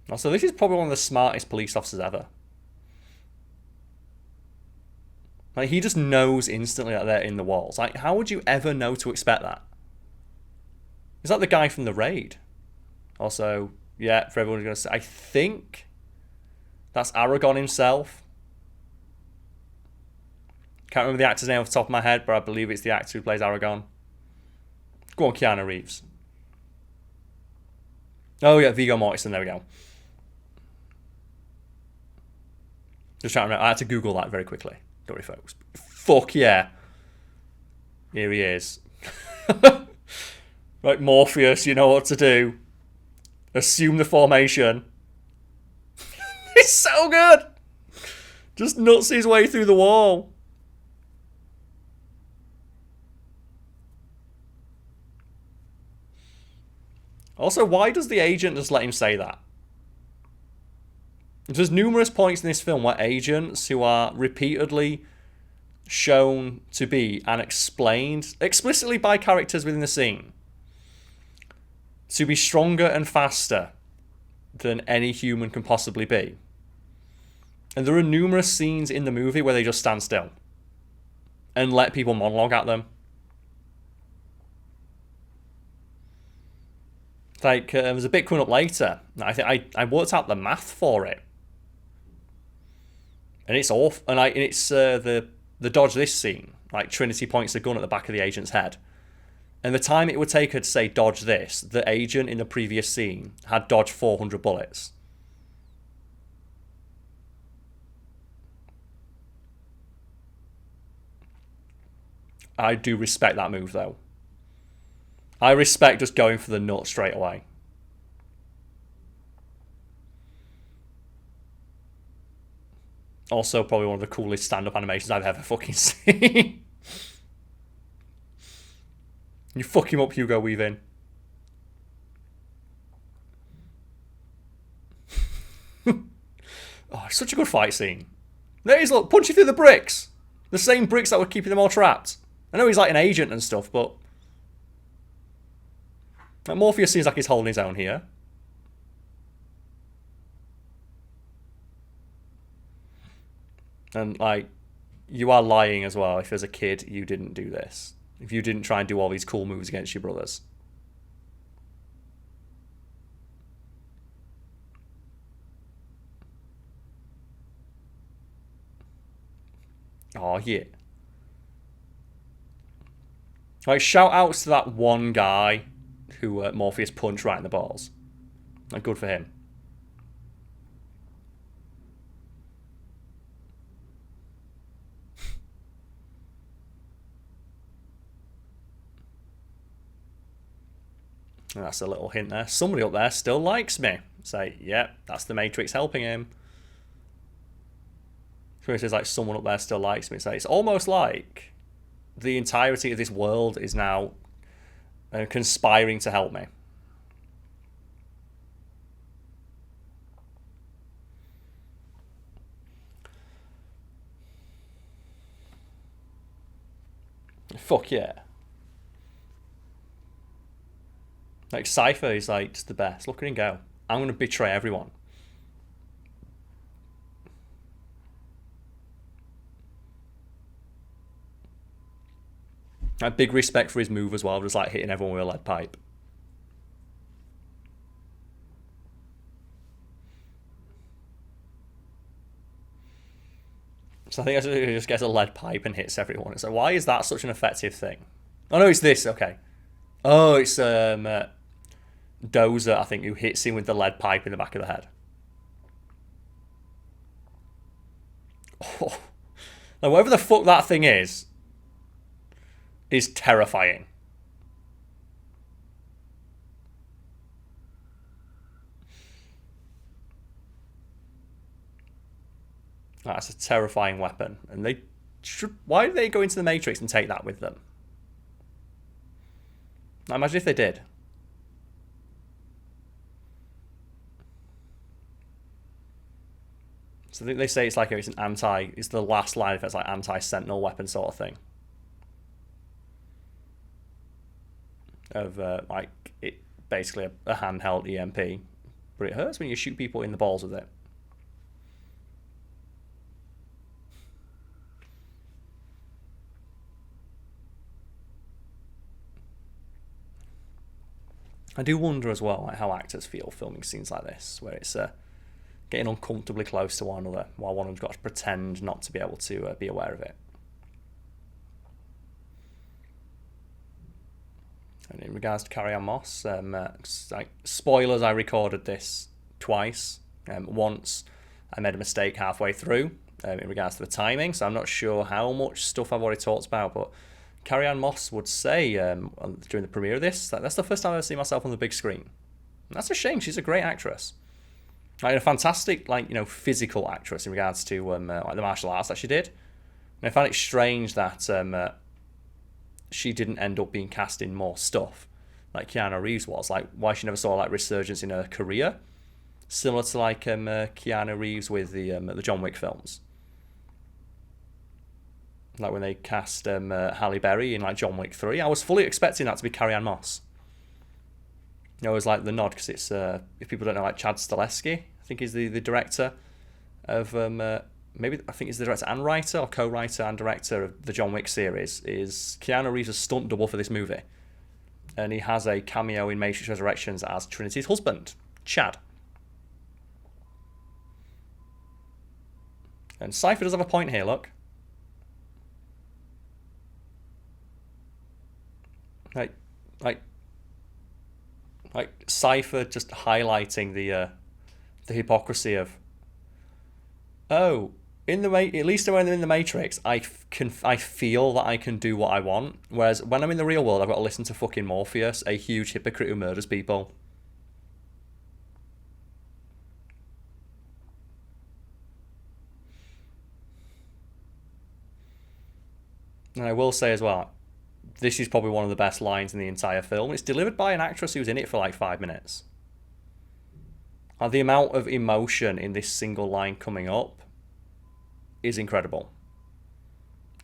Also, this is probably one of the smartest police officers ever. He just knows instantly that they're in the walls. How would you ever know to expect that? Is that the guy from The Raid? Also, yeah, for everyone who's going to say, I think that's Aragon himself. Can't remember the actor's name off the top of my head, but I believe it's the actor who plays Aragon. Go on, Keanu Reeves. Oh yeah, Viggo Mortensen, there we go. Just trying to remember, I had to Google that very quickly. Don't worry, folks. Fuck yeah. Here he is. Right, Morpheus, you know what to do. Assume the formation. It's so good. Just nuts his way through the wall. Also, why does the agent just let him say that? There's numerous points in this film where agents who are repeatedly shown to be and explained explicitly by characters within the scene to be stronger and faster than any human can possibly be. And there are numerous scenes in the movie where they just stand still and let people monologue at them. There's a bit coming up later. I think I worked out the math for it. And it's off. And it's the dodge this scene. Trinity points the gun at the back of the agent's head. And the time it would take her to say dodge this, the agent in the previous scene had dodged 400 bullets. I do respect that move, though. I respect just going for the nut straight away. Also, probably one of the coolest stand-up animations I've ever fucking seen. You fuck him up, Hugo Weaving. Oh, it's such a good fight scene. There he is, look, punching through the bricks. The same bricks that were keeping them all trapped. I know he's like an agent and stuff, but Morpheus seems like he's holding his own here. And, like, you are lying as well if as a kid you didn't do this. If you didn't try and do all these cool moves against your brothers. Oh, yeah. Like, shout outs to that one guy who Morpheus punched right in the balls. Like, good for him. And that's a little hint there. Somebody up there still likes me. Say, yeah, that's the Matrix helping him. So it says, like, someone up there still likes me. So it's almost like the entirety of this world is now conspiring to help me. Fuck yeah. Like, Cypher is, like, just the best. Look at him go. I'm going to betray everyone. I have big respect for his move as well, just, like, hitting everyone with a lead pipe. So I think he just gets a lead pipe and hits everyone. It's like, why is that such an effective thing? Oh, no, it's this. Okay. Oh, it's Dozer, I think, who hits him with the lead pipe in the back of the head. Oh. Now, whatever the fuck that thing is terrifying. That's a terrifying weapon. And they should... Why did they go into the Matrix and take that with them? Now, imagine if they did. So they say it's like it's an anti... It's the last line if it's like anti-sentinel weapon sort of thing. Of, like, it basically a handheld EMP. But it hurts when you shoot people in the balls with it. I do wonder as well, like, how actors feel filming scenes like this, where it's getting uncomfortably close to one another, while one of them's got to pretend not to be able to be aware of it. And in regards to Carrie Moss, like, spoilers, I recorded this twice. Once I made a mistake halfway through in regards to the timing, so I'm not sure how much stuff I've already talked about, but Carrie Moss would say during the premiere of this that that's the first time I've ever seen myself on the big screen. And that's a shame. She's a great actress. Like, a fantastic, like, you know, physical actress in regards to like the martial arts that she did. And I found it strange that she didn't end up being cast in more stuff like Keanu Reeves was. Like, why she never saw, like, resurgence in her career, similar to, like, Keanu Reeves with the John Wick films. Like when they cast Halle Berry in, like, John Wick 3, I was fully expecting that to be Carrie Moss. You know, it was like the nod because it's if people don't know, like, Chad Stahelski, I think is the director of maybe I think he's the director and writer, or co-writer and director of the John Wick series. Is Keanu Reeves' stunt double for this movie, and he has a cameo in Matrix Resurrections as Trinity's husband, Chad. And Cypher does have a point here. Look. Like Cypher just highlighting the hypocrisy of, oh, at least when I'm in the Matrix, I feel that I can do what I want, whereas when I'm in the real world, I've got to listen to fucking Morpheus, a huge hypocrite who murders people. And I will say as well, this is probably one of the best lines in the entire film. It's delivered by an actress who was in it for like 5 minutes. And the amount of emotion in this single line coming up is incredible.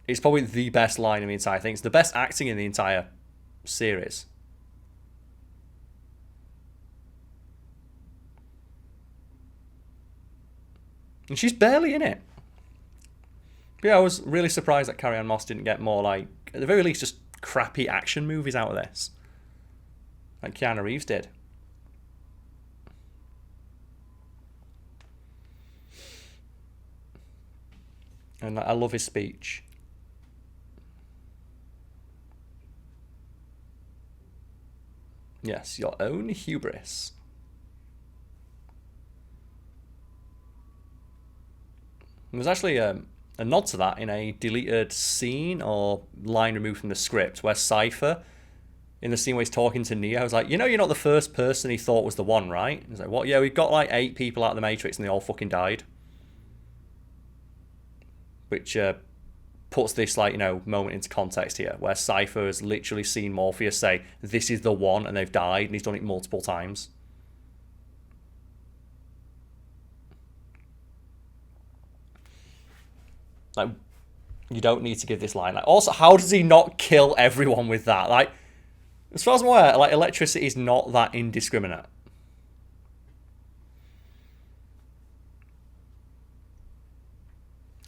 It's probably the best line in the entire thing. It's the best acting in the entire series. And she's barely in it. But yeah, I was really surprised that Carrie Ann Moss didn't get more, like, at the very least, just crappy action movies out of this. Like Keanu Reeves did. And I love his speech. Yes, your own hubris. There's actually a nod to that in a deleted scene or line removed from the script where Cypher, in the scene where he's talking to Neo, was like, you know, you're not the first person he thought was the one, right? He's like, what? Yeah, we've got like 8 people out of the Matrix and they all fucking died. Which puts this, like, you know, moment into context here, where Cypher has literally seen Morpheus say, this is the one, and they've died, and he's done it multiple times. Like, you don't need to give this line. Like, also, how does he not kill everyone with that? Like, as far as I'm aware, like, electricity is not that indiscriminate.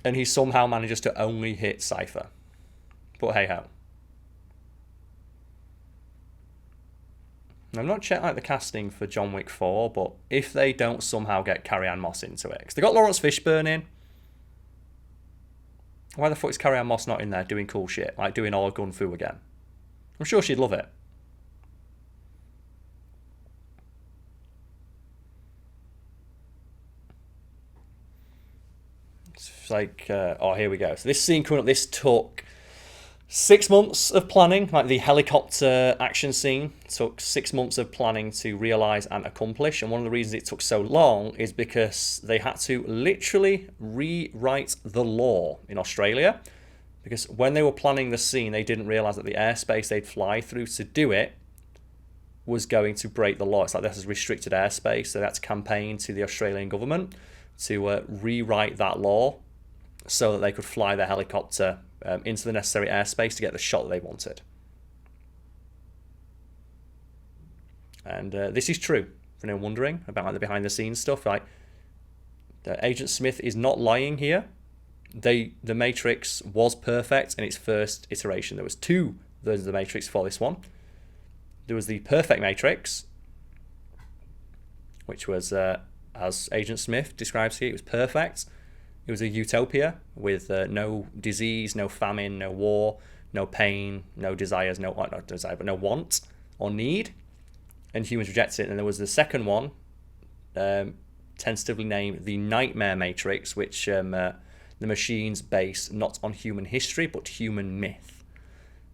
And he somehow manages to only hit Cypher. But hey ho. I've not checked like the casting for John Wick 4, but if they don't somehow get Carrie Ann Moss into it, because they got Lawrence Fishburne in. Why the fuck is Carrie Ann Moss not in there doing cool shit, like doing all gun fu again? I'm sure she'd love it. It's like, oh, here we go. So this scene coming up, this took 6 months of planning. Like the helicopter action scene took 6 months of planning to realise and accomplish. And one of the reasons it took so long is because they had to literally rewrite the law in Australia. Because when they were planning the scene, they didn't realise that the airspace they'd fly through to do it was going to break the law. It's like this is restricted airspace. So they had to campaign to the Australian government to rewrite that law so that they could fly their helicopter into the necessary airspace to get the shot that they wanted. And this is true, for anyone wondering about like the behind-the-scenes stuff. Like, Agent Smith is not lying here. The Matrix was perfect in its first iteration. There was 2 versions of the Matrix for this one. There was the perfect Matrix, which was, as Agent Smith describes here, it was perfect. It was a utopia with no disease, no famine, no war, no pain, no desires, not desire, but no want or need. And humans rejected it. And there was the second one, tentatively named the Nightmare Matrix, which the machines base not on human history, but human myth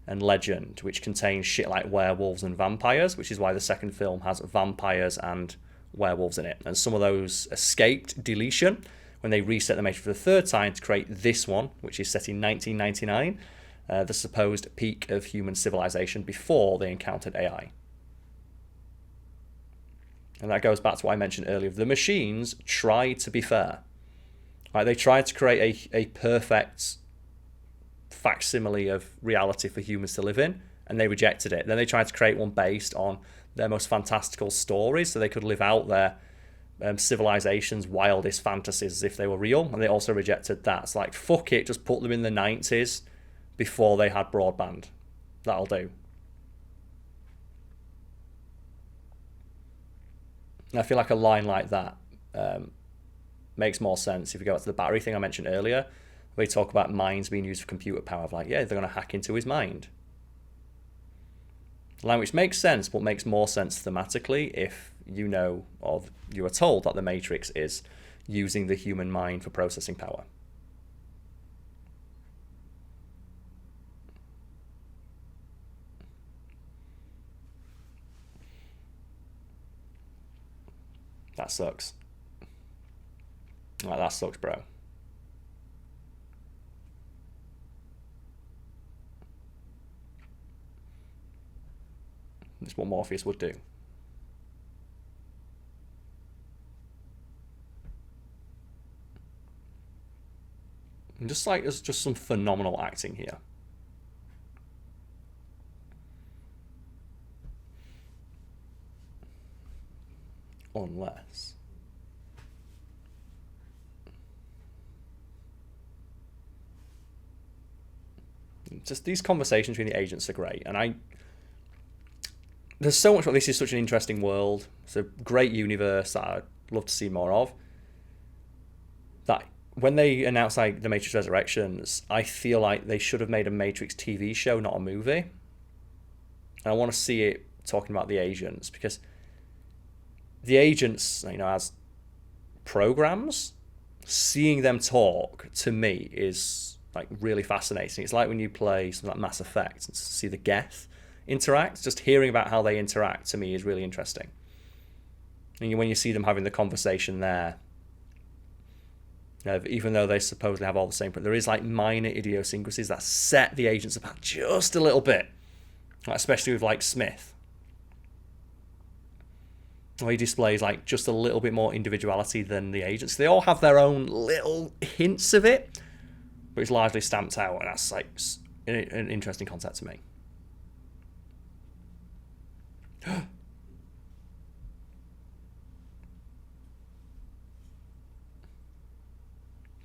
and legend, which contains shit like werewolves and vampires, which is why the second film has vampires and werewolves in it. And some of those escaped deletion when they reset the Matrix for the third time to create this one, which is set in 1999, the supposed peak of human civilization before they encountered AI. And that goes back to what I mentioned earlier. The machines tried to be fair. Like, they tried to create a perfect facsimile of reality for humans to live in, and they rejected it. Then they tried to create one based on their most fantastical stories so they could live out their civilization's wildest fantasies as if they were real, and they also rejected that. It's like, fuck it, just put them in the 90s before they had broadband. That'll do. And I feel like a line like that makes more sense if you go back to the battery thing I mentioned earlier, where we talk about minds being used for computer power. Of like, yeah, they're going to hack into his mind. A line which makes sense, but makes more sense thematically if you know, or you are told, that the Matrix is using the human mind for processing power. That sucks. Like, that sucks, bro. It's what Morpheus would do. And just like there's just some phenomenal acting here. Unless just these conversations between the agents are great, and there's so much. This is such an interesting world. It's a great universe that I'd love to see more of. That when they announced like the Matrix Resurrections, I feel like they should have made a Matrix TV show, not a movie. And I want to see it talking about the agents, because the agents, as programs, seeing them talk to me is like really fascinating. It's like when you play something like Mass Effect and see the Geth interact. Just hearing about how they interact to me is really interesting. And when you see them having the conversation there, even though they supposedly have all the same, but there is like minor idiosyncrasies that set the agents apart just a little bit, especially with like Smith, where he displays like just a little bit more individuality than the agents. They all have their own little hints of it, but it's largely stamped out, and that's like an interesting concept to me.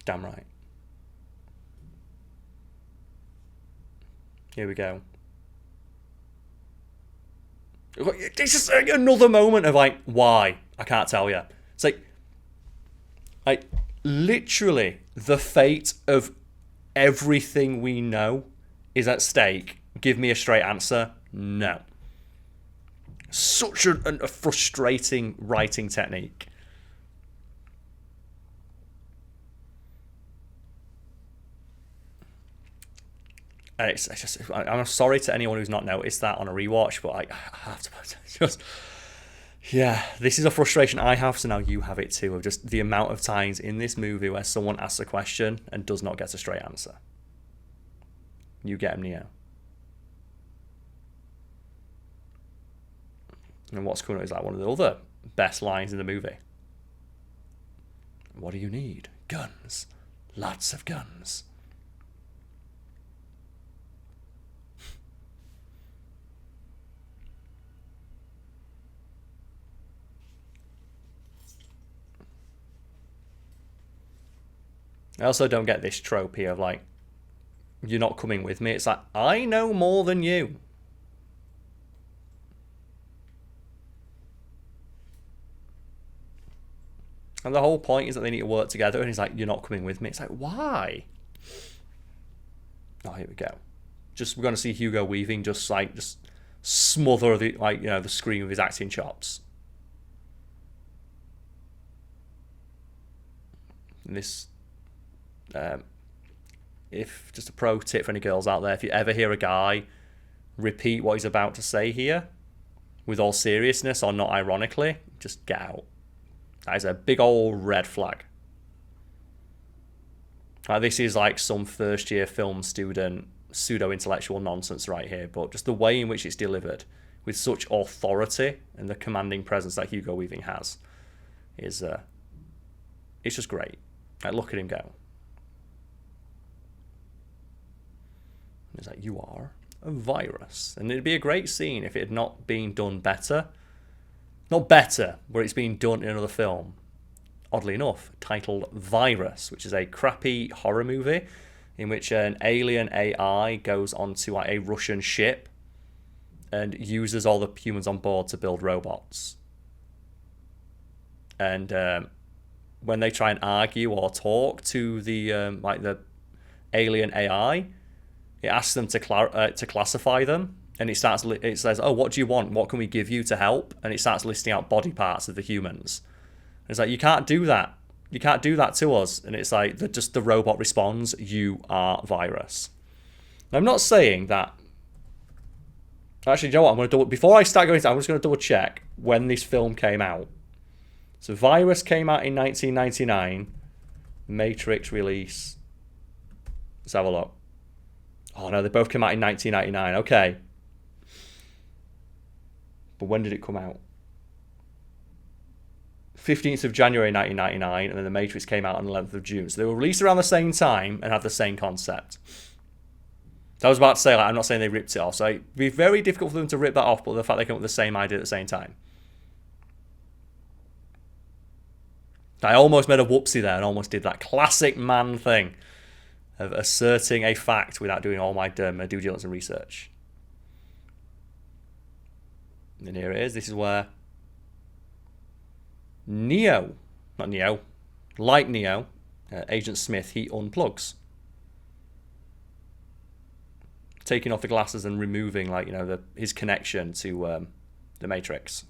Damn right. Here we go. This is another moment of like, why? I can't tell you. It's like literally the fate of everything we know is at stake. Give me a straight answer. No. Such a frustrating writing technique. It's just, I'm sorry to anyone who's not noticed that on a rewatch, but I have to just, yeah, this is a frustration I have, so now you have it too, of just the amount of times in this movie where someone asks a question and does not get a straight answer. You get them, Neo. And what's coming up is like one of the other best lines in the movie. What do you need? Guns. Lots of guns. I also don't get this trope here of like, you're not coming with me. It's like, I know more than you. And the whole point is that they need to work together, and he's like, you're not coming with me. It's like, why? Oh, here we go. We're going to see Hugo Weaving just smother the scream of his acting chops. And this, if just a pro tip for any girls out there, if you ever hear a guy repeat what he's about to say here with all seriousness or not ironically, just get out. That is a big old red flag. This is like some first year film student pseudo-intellectual nonsense right here, but just the way in which it's delivered with such authority and the commanding presence that Hugo Weaving has is it's just great. Like, look at him go. It's like, you are a virus. And it'd be a great scene if it had not been done better. Not better, where it's been done in another film, oddly enough, titled Virus, which is a crappy horror movie in which an alien AI goes onto a Russian ship and uses all the humans on board to build robots. And when they try and argue or talk to the the alien AI, it asks them to classify them. And it says, oh, what do you want? What can we give you to help? And it starts listing out body parts of the humans. And it's like, you can't do that. You can't do that to us. And it's like, the robot responds, you are virus. I'm not saying that. Actually, you know what? Before I start going into it, I'm just going to double check when this film came out. So Virus came out in 1999. Matrix release. Let's have a look. Oh no, they both came out in 1999. Okay. But when did it come out? 15th of January 1999, and then The Matrix came out on the 11th of June. So they were released around the same time and had the same concept. So I was about to say, like, I'm not saying they ripped it off. So it'd be very difficult for them to rip that off, but the fact they came up with the same idea at the same time. I almost made a whoopsie there and almost did that classic man thing of asserting a fact without doing all my due diligence and research. And here it is. This is where Neo, like Neo, Agent Smith, he unplugs. Taking off the glasses and removing, like, his connection to the Matrix.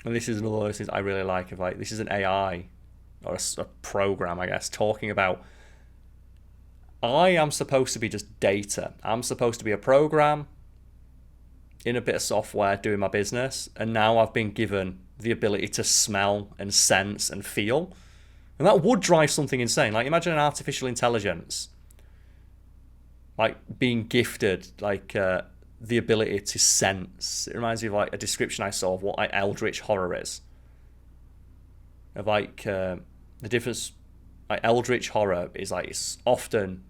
And this is another of those things I really like. Of, like, this is an AI or a program, I guess, talking about, I am supposed to be just data. I'm supposed to be a program in a bit of software doing my business, and now I've been given the ability to smell and sense and feel. And that would drive something insane. Like, imagine an artificial intelligence, like, being gifted, like, the ability to sense. It reminds me of, like, a description I saw of what, like, eldritch horror is. Of, like, the difference, like, eldritch horror is, like, it's often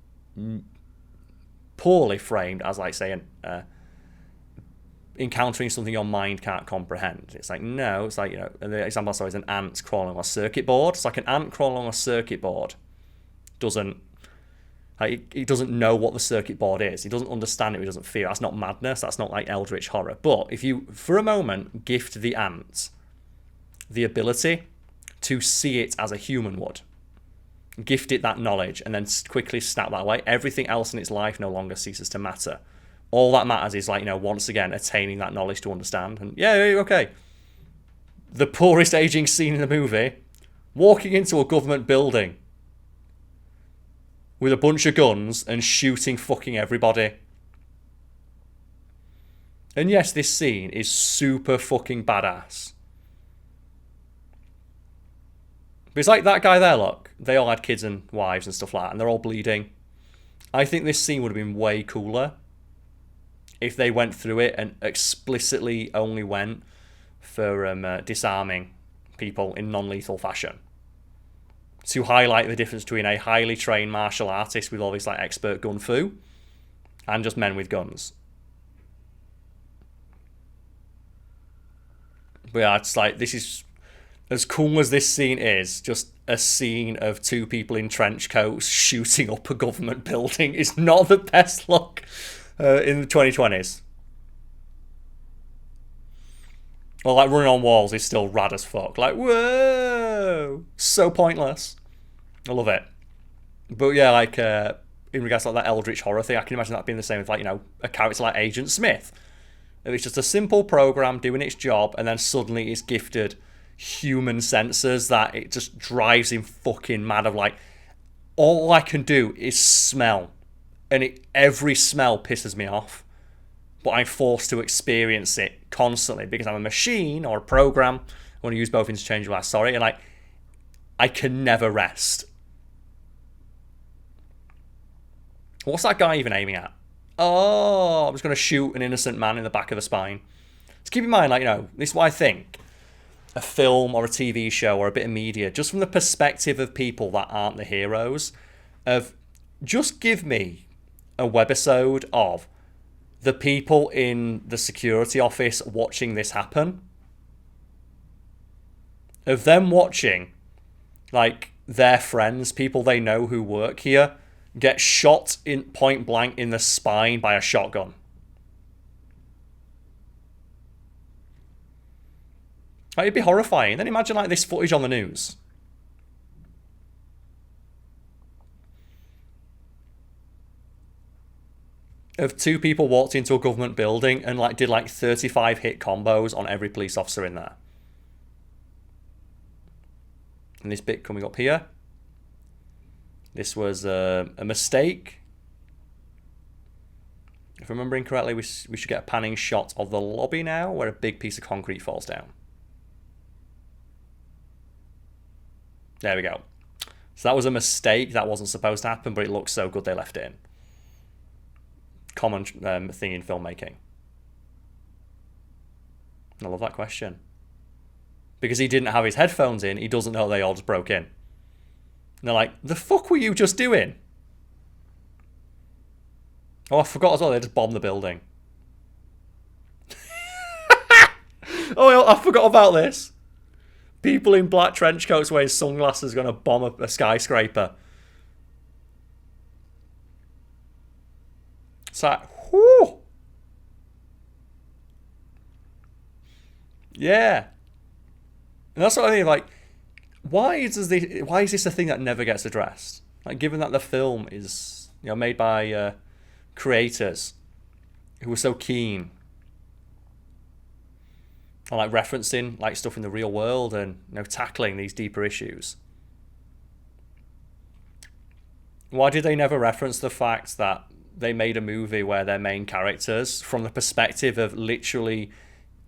poorly framed as, like, saying, encountering something your mind can't comprehend. It's like, no, it's like, and the example I saw is an ant crawling on a circuit board. It's like an ant crawling on a circuit board doesn't, like, he doesn't know what the circuit board is. He doesn't understand it. He doesn't feel. That's not madness. That's not, like, eldritch horror. But if you, for a moment, gift the ant the ability to see it as a human would, gift it that knowledge, and then quickly snap that away, everything else in its life no longer ceases to matter. All that matters is, like, once again, attaining that knowledge to understand. And yeah, okay. The poorest aging scene in the movie, walking into a government building with a bunch of guns and shooting fucking everybody. And yes, this scene is super fucking badass. But it's like that guy there, look. They all had kids and wives and stuff like that, and they're all bleeding. I think this scene would have been way cooler if they went through it and explicitly only went for disarming people in non-lethal fashion, to highlight the difference between a highly trained martial artist with all this, like, expert gun fu and just men with guns. But yeah, it's like, this is, as cool as this scene is, just a scene of two people in trench coats shooting up a government building is not the best look in the 2020s. Well, like, running on walls is still rad as fuck. Like, whoa! So pointless. I love it. But yeah, like, in regards to, like, that eldritch horror thing, I can imagine that being the same with, like, a character like Agent Smith. It's just a simple program doing its job, and then suddenly it's gifted human sensors that it just drives him fucking mad of, like, all I can do is smell. And every smell pisses me off. But I'm forced to experience it constantly because I'm a machine or a program. I want to use both interchangeably, sorry. And, like, I can never rest. What's that guy even aiming at? Oh, I'm just going to shoot an innocent man in the back of the spine. Just keep in mind, like, this is what I think. A film or a TV show or a bit of media, just from the perspective of people that aren't the heroes, of just give me a webisode of the people in the security office watching this happen. Of them watching, like, their friends, people they know who work here, get shot in point blank in the spine by a shotgun. Like, it'd be horrifying. Then imagine, like, this footage on the news. Of two people walked into a government building and, like, did, like, 35 hit combos on every police officer in there. And this bit coming up here. This was a mistake. If I'm remembering correctly, we should get a panning shot of the lobby now, where a big piece of concrete falls down. There we go. So that was a mistake. That wasn't supposed to happen, but it looks so good they left it in. Common thing in filmmaking. I love that question. Because he didn't have his headphones in, he doesn't know they all just broke in. And they're like, the fuck were you just doing? Oh, I forgot as well, they just bombed the building. Oh, I forgot about this. People in black trench coats wearing sunglasses are going to bomb a skyscraper. It's like, whoo! Yeah. And that's what I mean, like, why is this a thing that never gets addressed? Like, given that the film is, made by creators who were so keen on like referencing like stuff in the real world and tackling these deeper issues. Why did they never reference the fact that they made a movie where their main characters, from the perspective of literally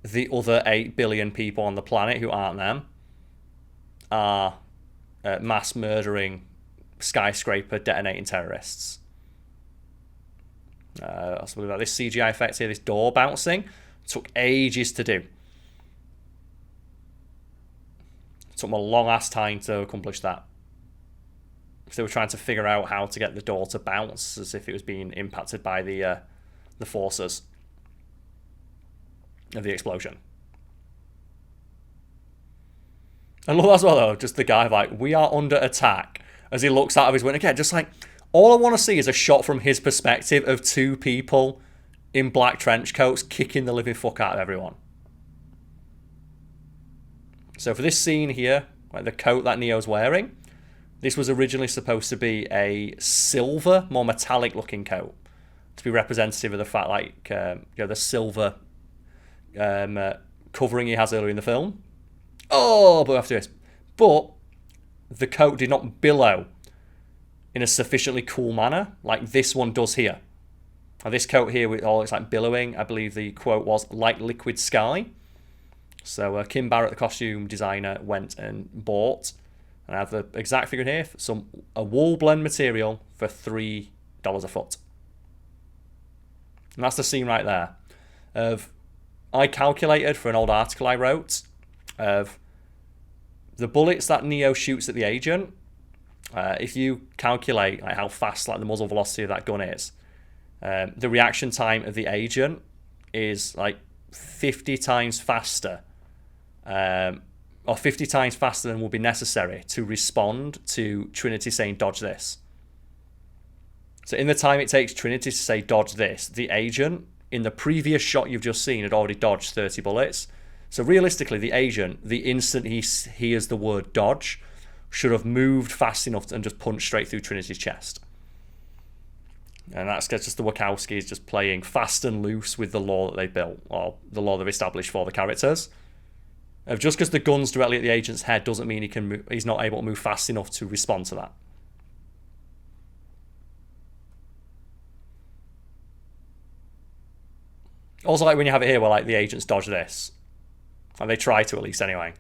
the other 8 billion people on the planet who aren't them, are mass murdering, skyscraper detonating terrorists? I suppose about this CGI effect here, this door bouncing, took ages to do. It took them a long ass time to accomplish that. Because they were trying to figure out how to get the door to bounce as if it was being impacted by the forces of the explosion. I love that as well, though, just the guy like, we are under attack, as he looks out of his window. Again, just like, all I want to see is a shot from his perspective of 2 people in black trench coats kicking the living fuck out of everyone. So for this scene here, like the coat that Neo's wearing, this was originally supposed to be a silver, more metallic looking coat, to be representative of the fact, like, the silver covering he has earlier in the film. Oh, but we have to do this. But the coat did not billow in a sufficiently cool manner like this one does here. Now, this coat here with all it's like billowing, I believe the quote was like liquid sky. So Kim Barrett, the costume designer, went and bought, and I have the exact figure here, a wool blend material for $3 a foot. And that's the scene right there. I calculated for an old article I wrote of the bullets that Neo shoots at the agent. If you calculate like how fast like the muzzle velocity of that gun is, the reaction time of the agent is like 50 times faster, or 50 times faster than will be necessary to respond to Trinity saying dodge this. So in the time it takes Trinity to say dodge this, the agent in the previous shot you've just seen had already dodged 30 bullets. So realistically, the agent, the instant he hears the word dodge, should have moved fast enough and just punched straight through Trinity's chest. And that's just the Wachowskis just playing fast and loose with the law that they built, or the law they've established for the characters. Just because the gun's directly at the agent's head doesn't mean he's not able to move fast enough to respond to that. Also, like when you have it here where like the agents dodge this, and they try to at least anyway.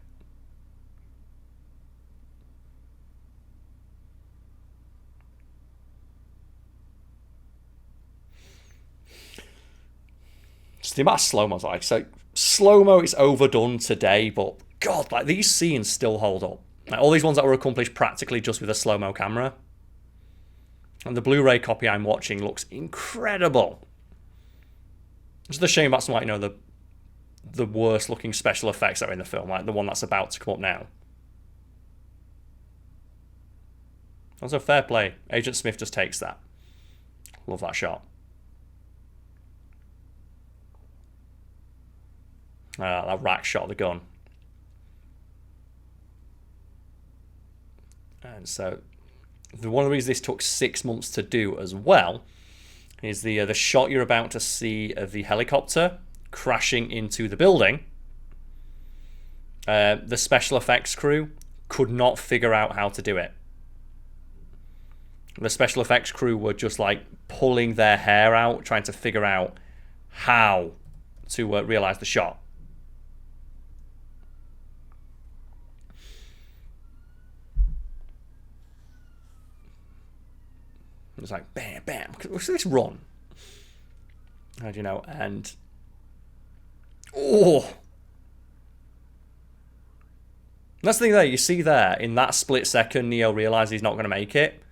Just the amount of slow-mo's like, so slow-mo is overdone today, but God, like these scenes still hold up. Like all these ones that were accomplished practically just with a slow-mo camera. And the Blu-ray copy I'm watching looks incredible. It's just a shame that's like, the worst looking special effects that are in the film, like the one that's about to come up now. Also, fair play. Agent Smith just takes that. Love that shot. That rack shot of the gun. And so, one of the reasons this took 6 months to do as well is the shot you're about to see of the helicopter crashing into the building. The special effects crew could not figure out how to do it. The special effects crew were just like pulling their hair out, trying to figure out how to realize the shot. It's like bam, bam. Look at this run. How do you know? And oh, that's the thing there. You see there in that split second, Neo realizes he's not going to make it.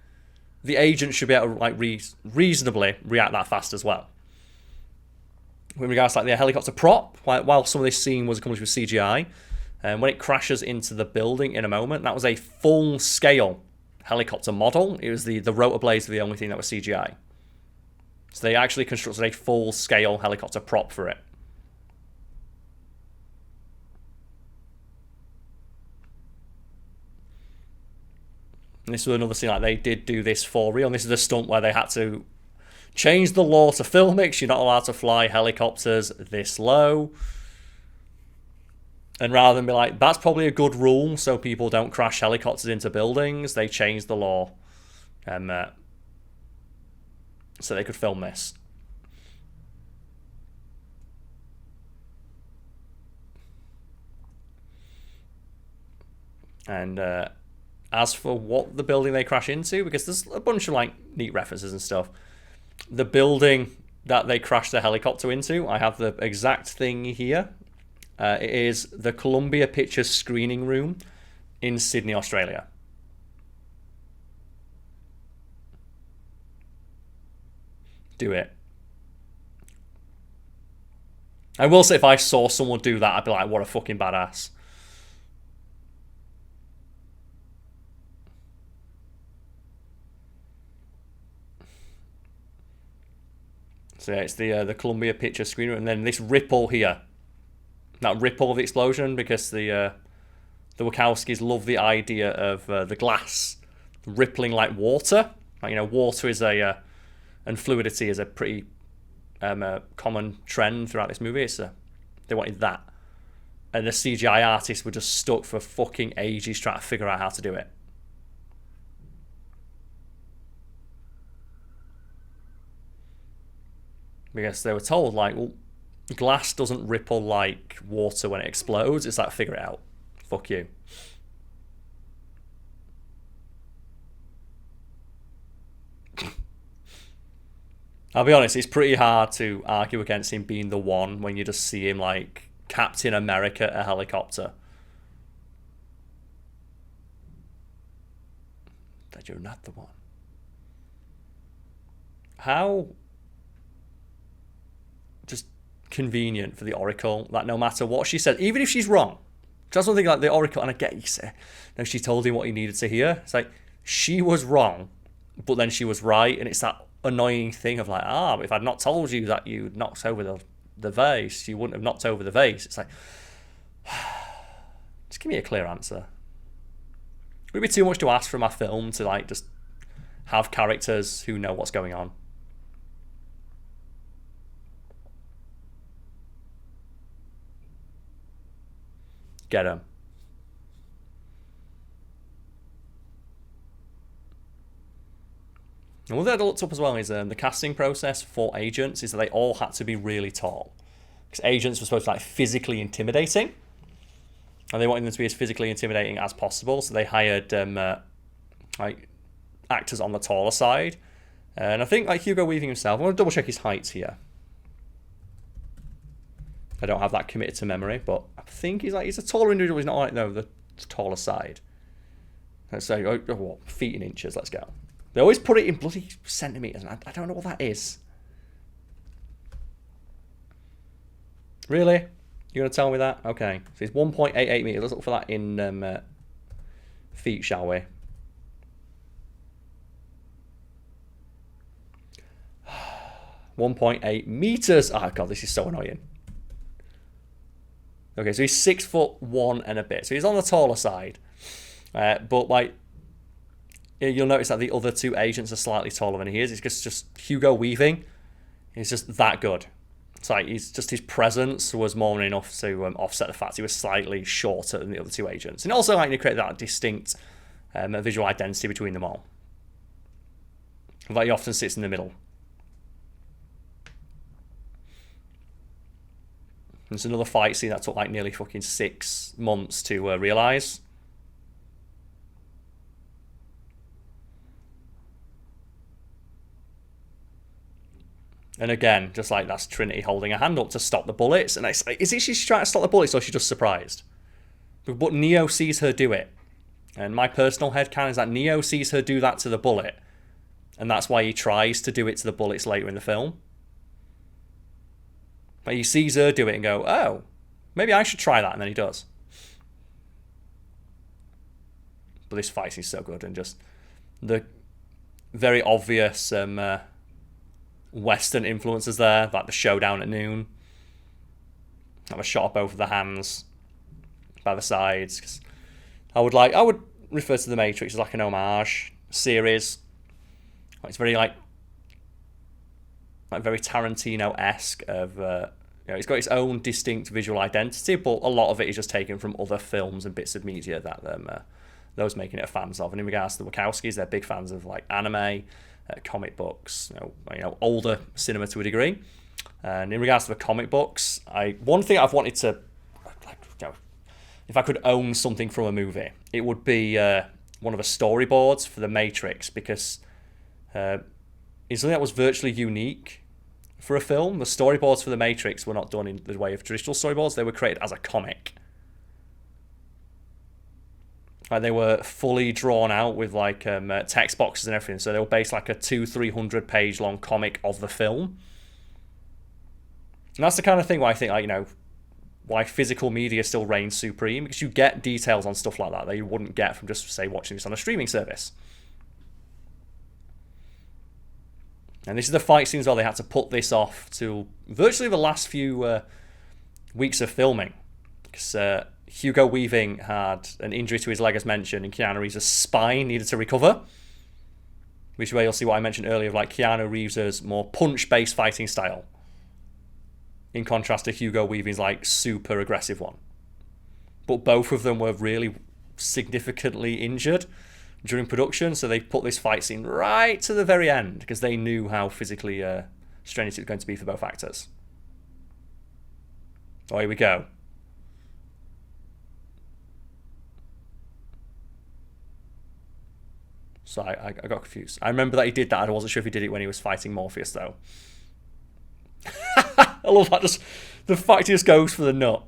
The agent should be able to like reasonably react that fast as well. With regards to like the helicopter prop, while some of this scene was accomplished with CGI, and when it crashes into the building in a moment, that was a full-scale helicopter model. It was the rotor blades were the only thing that was CGI. So they actually constructed a full-scale helicopter prop for it. And this was another scene like they did do this for real. And this is the stunt where they had to change the law to film it. You're not allowed to fly helicopters this low. And rather than be like, that's probably a good rule so people don't crash helicopters into buildings, they changed the law so they could film this. And as for what the building they crash into, because there's a bunch of like neat references and stuff, the building that they crashed the helicopter into, I have the exact thing here. It is the Columbia Pictures screening room in Sydney, Australia. Do it. I will say if I saw someone do that, I'd be like, what a fucking badass. So yeah, it's the Columbia Pictures screening room, and then this ripple here. That ripple of the explosion, because the Wachowskis love the idea of the glass rippling like water. Like, you know, water is and fluidity is a pretty common trend throughout this movie. So they wanted that, and the CGI artists were just stuck for fucking ages trying to figure out how to do it. Because they were told, like, well, glass doesn't ripple like water when it explodes. It's like, figure it out. Fuck you. I'll be honest, it's pretty hard to argue against him being the one when you just see him like Captain America a helicopter. That you're not the one. How just convenient for the Oracle that no matter what she said, even if she's wrong, just something like the Oracle, and I get you say, no, she told him what he needed to hear. It's like she was wrong, but then she was right, and it's that annoying thing of like, but if I'd not told you that you knocked over the vase, you wouldn't have knocked over the vase. It's like, just give me a clear answer. Would it be too much to ask from a film to like just have characters who know what's going on? Get him. And one thing I looked up as well is the casting process for agents is that they all had to be really tall. Because agents were supposed to be like physically intimidating. And they wanted them to be as physically intimidating as possible. So they hired like actors on the taller side. And I think like Hugo Weaving himself, I want to double check his heights here. I don't have that committed to memory, but I think he's a taller individual. He's not like the taller side. Let's say what, feet in inches. Let's go. They always put it in bloody centimeters, and I don't know what that is. Really? You're gonna tell me that? Okay. So it's 1.88 meters. Let's look for that in feet, shall we? .8 meters. Oh god, this is so annoying. Okay, so he's 6'1" and a bit. So he's on the taller side. But like, you'll notice that the other two agents are slightly taller than he is. It's just Hugo Weaving. He's just that good. It's like his presence was more than enough to offset the fact he was slightly shorter than the other two agents. And also like to create that distinct visual identity between them all. Like he often sits in the middle. There's another fight scene that took like nearly fucking 6 months to realise. And again, just like that's Trinity holding her hand up to stop the bullets. And it's like, is it she's trying to stop the bullets or she's just surprised? But Neo sees her do it. And my personal headcanon is that Neo sees her do that to the bullet. And that's why he tries to do it to the bullets later in the film. But he sees her do it and go, oh, maybe I should try that. And then he does. But this fight is so good. And just the very obvious Western influences there. Like the showdown at noon. Have a shot of both of the hands by the sides. 'Cause I would refer to The Matrix as like an homage series. It's very like very Tarantino-esque of it's got its own distinct visual identity, but a lot of it is just taken from other films and bits of media that those making it are fans of. And in regards to the Wachowskis, they're big fans of like anime, comic books, older cinema to a degree. And in regards to the comic books, one thing I've wanted to if I could own something from a movie, it would be one of the storyboards for The Matrix, because it's something that was virtually unique for a film. The storyboards for The Matrix were not done in the way of traditional storyboards. They were created as a comic. Like they were fully drawn out with like text boxes and everything. So they were based like a 200-300 page long comic of the film. And that's the kind of thing where I think, why physical media still reigns supreme, because you get details on stuff like that you wouldn't get from just, say, watching this on a streaming service. And this is the fight scenes where they had to put this off to virtually the last few weeks of filming, because Hugo Weaving had an injury to his leg, as mentioned, and Keanu Reeves' spine needed to recover, which is where you'll see what I mentioned earlier of like Keanu Reeves' more punch-based fighting style, in contrast to Hugo Weaving's like super aggressive one. But both of them were really significantly injured during production, so they put this fight scene right to the very end because they knew how physically strenuous it was going to be for both actors. Oh, here we go. So I got confused. I remember that he did that. I wasn't sure if he did it when he was fighting Morpheus, though. I love that. Just the fact he just goes for the nut.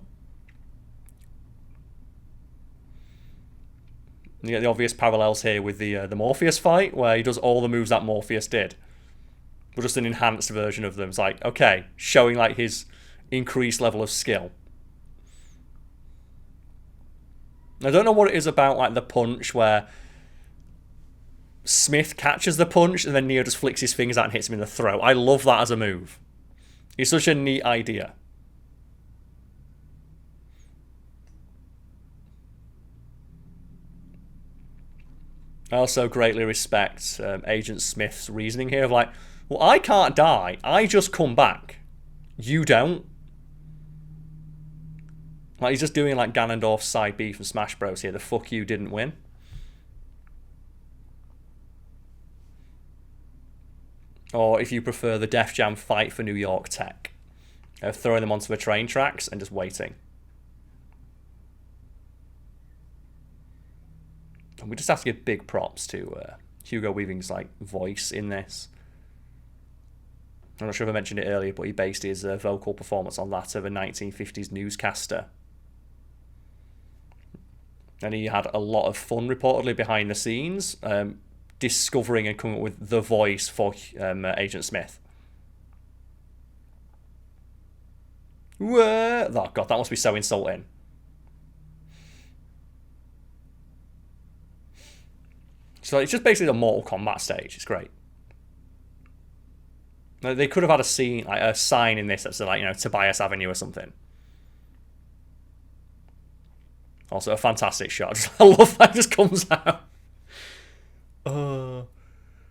You get the obvious parallels here with the Morpheus fight, where he does all the moves that Morpheus did, but just an enhanced version of them. It's like, okay, showing like his increased level of skill. I don't know what it is about like the punch where Smith catches the punch and then Neo just flicks his fingers out and hits him in the throat. I love that as a move. It's such a neat idea. I also greatly respect Agent Smith's reasoning here of like, well, I can't die. I just come back. You don't. Like, he's just doing like Ganondorf's side B from Smash Bros. Here. The fuck you didn't win. Or if you prefer, the Def Jam fight for New York Tech. Throwing them onto the train tracks and just waiting. And we just have to give big props to Hugo Weaving's like voice in this. I'm not sure if I mentioned it earlier, but he based his vocal performance on that of a 1950s newscaster. And he had a lot of fun, reportedly, behind the scenes, discovering and coming up with the voice for Agent Smith. Whoa. Oh, God, that must be so insulting. So it's just basically a Mortal Kombat stage. It's great. They could have had a scene, like a sign in this that's like, Tobias Avenue or something. Also a fantastic shot. I love that it just comes out.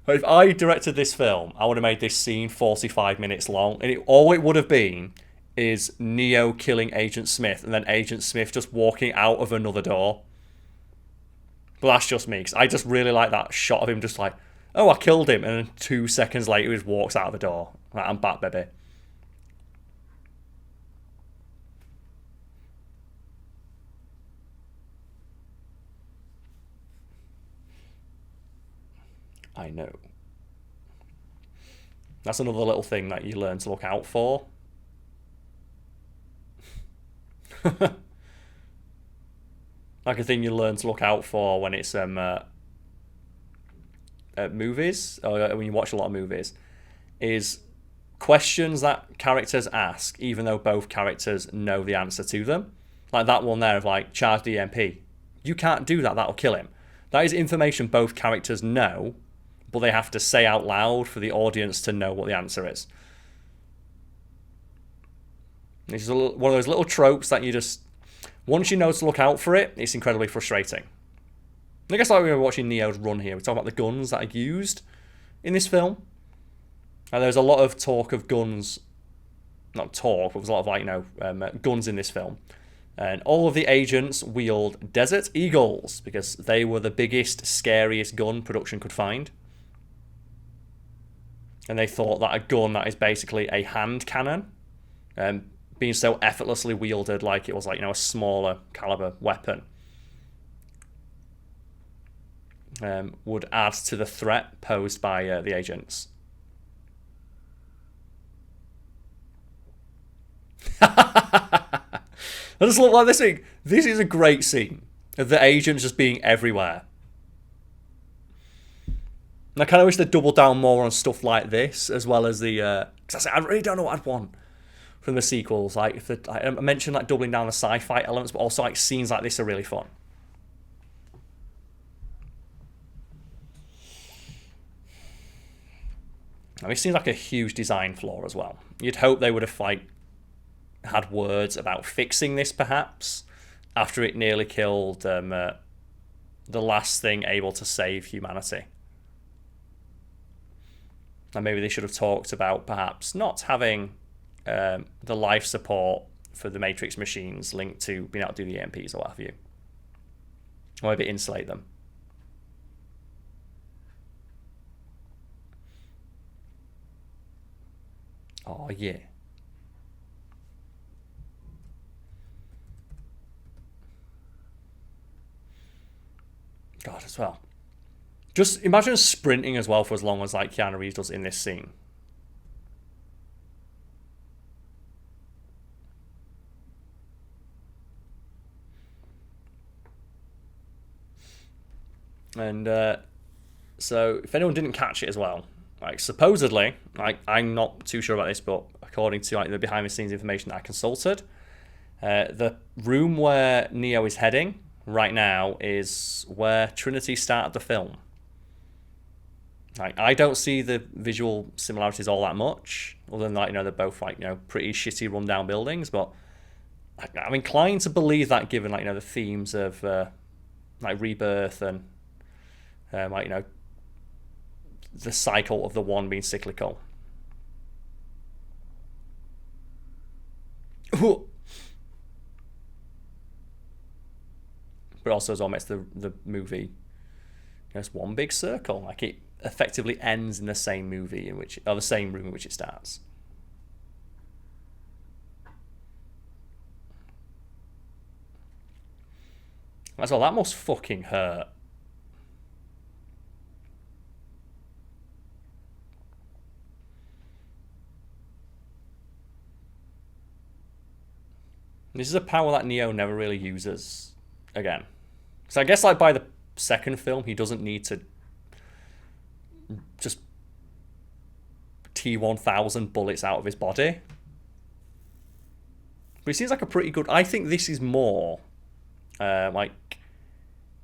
If I directed this film, I would have made this scene 45 minutes long, and all it would have been is Neo killing Agent Smith, and then Agent Smith just walking out of another door. But that's just me, because I just really like that shot of him just like, oh, I killed him, and then 2 seconds later he just walks out of the door. Like, I'm back, baby. I know. That's another little thing that you learn to look out for. Like a thing you learn to look out for when it's movies, or when you watch a lot of movies, is questions that characters ask even though both characters know the answer to them. Like that one there of like, charge the EMP. You can't do that, that'll kill him. That is information both characters know, but they have to say out loud for the audience to know what the answer is. This is one of those little tropes that you just, once you know to look out for it, it's incredibly frustrating. I guess like we were watching Neo's run here, we talk about the guns that are used in this film. And there's a lot of talk of guns, not talk, but there's a lot of like, guns in this film. And all of the agents wield Desert Eagles because they were the biggest, scariest gun production could find. And they thought that a gun that is basically a hand cannon, being so effortlessly wielded like it was like, a smaller caliber weapon, would add to the threat posed by the agents. I just look like this thing. This is a great scene of the agents just being everywhere. And I kind of wish they'd double down more on stuff like this, as well as the. Because I really don't know what I'd want from the sequels. Like, if I mentioned like doubling down the sci-fi elements, but also like scenes like this are really fun. I mean, it seems like a huge design flaw as well. You'd hope they would have like had words about fixing this, perhaps, after it nearly killed the last thing able to save humanity. And maybe they should have talked about perhaps not having the life support for the Matrix machines linked to being able to do the EMPs or what have you. Or maybe insulate them. Oh, yeah. God, as well. Just imagine sprinting as well for as long as like Keanu Reeves does in this scene. And so if anyone didn't catch it as well, like supposedly, like I'm not too sure about this, but according to like the behind the scenes information that I consulted, the room where Neo is heading right now is where Trinity started the film. Like, I don't see the visual similarities all that much, other than like, they're both like, pretty shitty rundown buildings, but I'm inclined to believe that given like, the themes of like rebirth and like, the cycle of the one being cyclical. But also as well makes the movie it's one big circle. Like it effectively ends in the same movie or the same room in which it starts. As well, that must fucking hurt. This is a power that Neo never really uses again. So I guess like by the second film, he doesn't need to just T-1000 bullets out of his body. But he seems like a pretty good... I think this is more like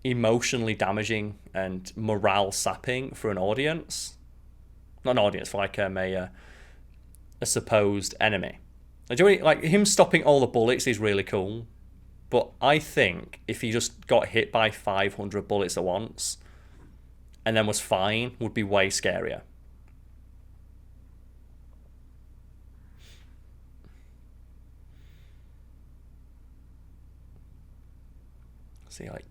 emotionally damaging and morale sapping for an audience. Not an audience, for like a supposed enemy. Like him stopping all the bullets is really cool, but I think if he just got hit by 500 bullets at once and then was fine, would be way scarier. See, like,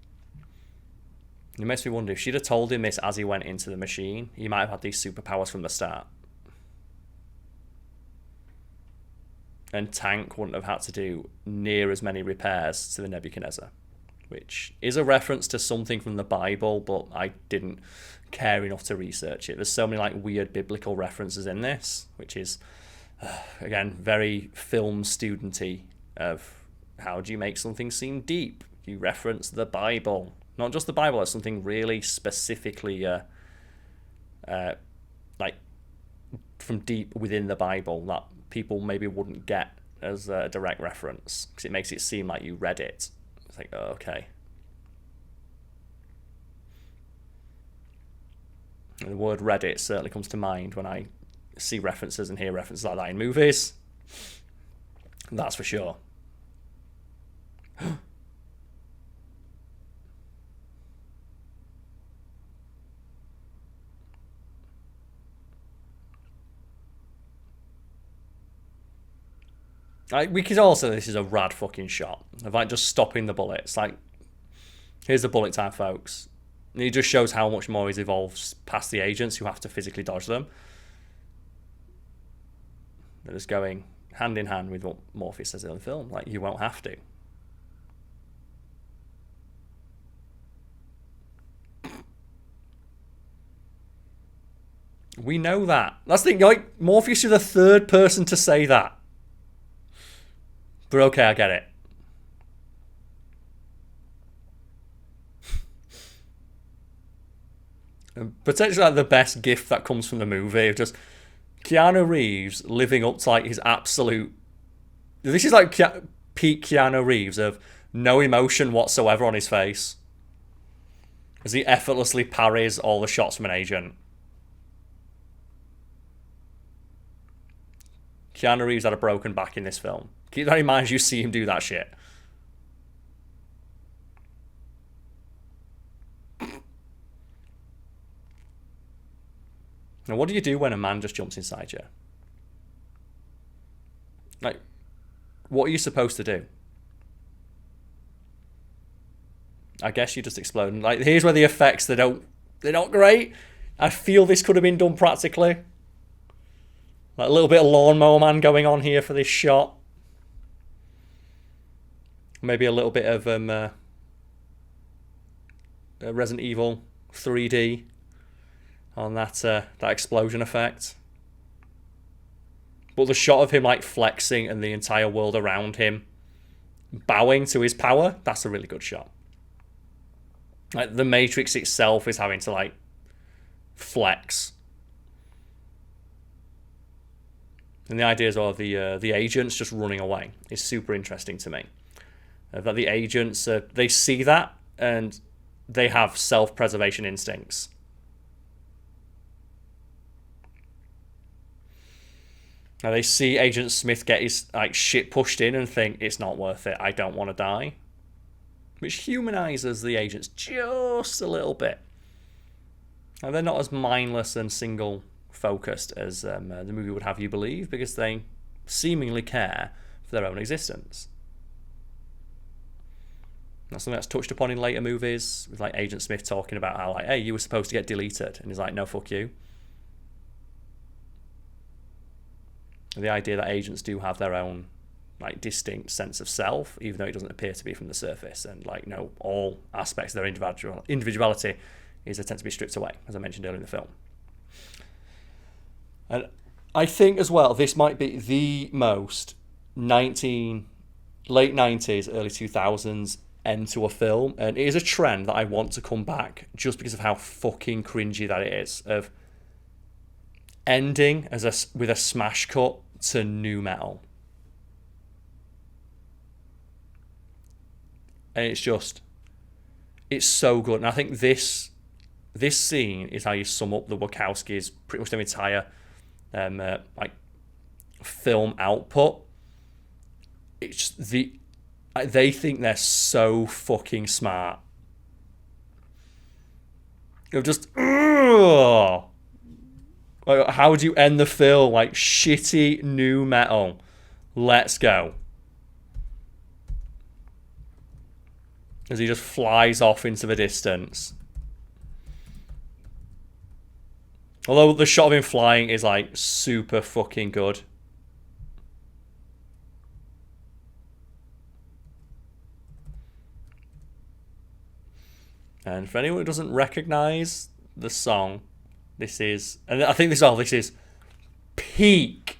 it makes me wonder if she'd have told him this as he went into the machine, he might have had these superpowers from the start. And Tank wouldn't have had to do near as many repairs to the Nebuchadnezzar, which is a reference to something from the Bible, but I didn't care enough to research it. There's so many like weird biblical references in this, which is again very film studenty of how do you make something seem deep? You reference the Bible, not just the Bible, as something really specifically like from deep within the Bible that people maybe wouldn't get as a direct reference, because it makes it seem like you read it. It's like, oh, okay. And the word Reddit certainly comes to mind when I see references and hear references like that in movies. That's for sure. We could also, this is a rad fucking shot of like just stopping the bullets. Like, here's the bullet time, folks. And it just shows how much more he's evolved past the agents who have to physically dodge them. They're just going hand in hand with what Morpheus says in the film. Like, you won't have to. We know that. That's the thing. Like, Morpheus is the third person to say that. But okay, I get it. And potentially like the best gift that comes from the movie of just Keanu Reeves living up to like his absolute. This is like peak Keanu Reeves of no emotion whatsoever on his face, as he effortlessly parries all the shots from an agent. Keanu Reeves had a broken back in this film. Keep that in mind as you see him do that shit. Now, what do you do when a man just jumps inside you? Like, what are you supposed to do? I guess you just explode. Like, here's where the effects, they're not great. I feel this could have been done practically. Like a little bit of Lawnmower Man going on here for this shot. Maybe a little bit of Resident Evil 3D on that explosion effect. But the shot of him like flexing and the entire world around him bowing to his power, that's a really good shot. Like the Matrix itself is having to like flex. And the idea as well of the agents just running away is super interesting to me. That the agents, they see that and they have self-preservation instincts. Now they see Agent Smith get his like shit pushed in and think it's not worth it. I don't want to die, which humanizes the agents just a little bit. Now they're not as mindless and single-focused as the movie would have you believe, because they seemingly care for their own existence. That's something that's touched upon in later movies, with like Agent Smith talking about how like, hey, you were supposed to get deleted, and he's like, no, fuck you. The idea that agents do have their own like distinct sense of self, even though it doesn't appear to be from the surface, and like no, all aspects of their individuality is attempt to be stripped away, as I mentioned earlier in the film. And I think as well, this might be the most late 90s, early 2000s end to a film, and it is a trend that I want to come back just because of how fucking cringy that it is, of ending with a smash cut to nu metal. And it's so good. And I think this scene is how you sum up the Wachowskis' pretty much their entire like film output. It's they think they're so fucking smart. You're just ugh. Like, how do you end the film? Like shitty nu metal. Let's go. As he just flies off into the distance. Although the shot of him flying is like super fucking good. And for anyone who doesn't recognise the song, this is, and I think this is peak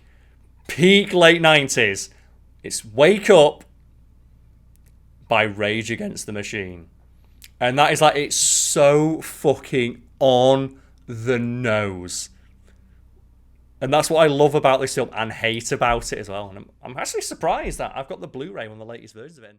late 90s. It's Wake Up by Rage Against the Machine. And that is like, it's so fucking on the nose. And that's what I love about this film and hate about it as well. And I'm actually surprised that I've got the Blu-ray, one of the latest versions of it.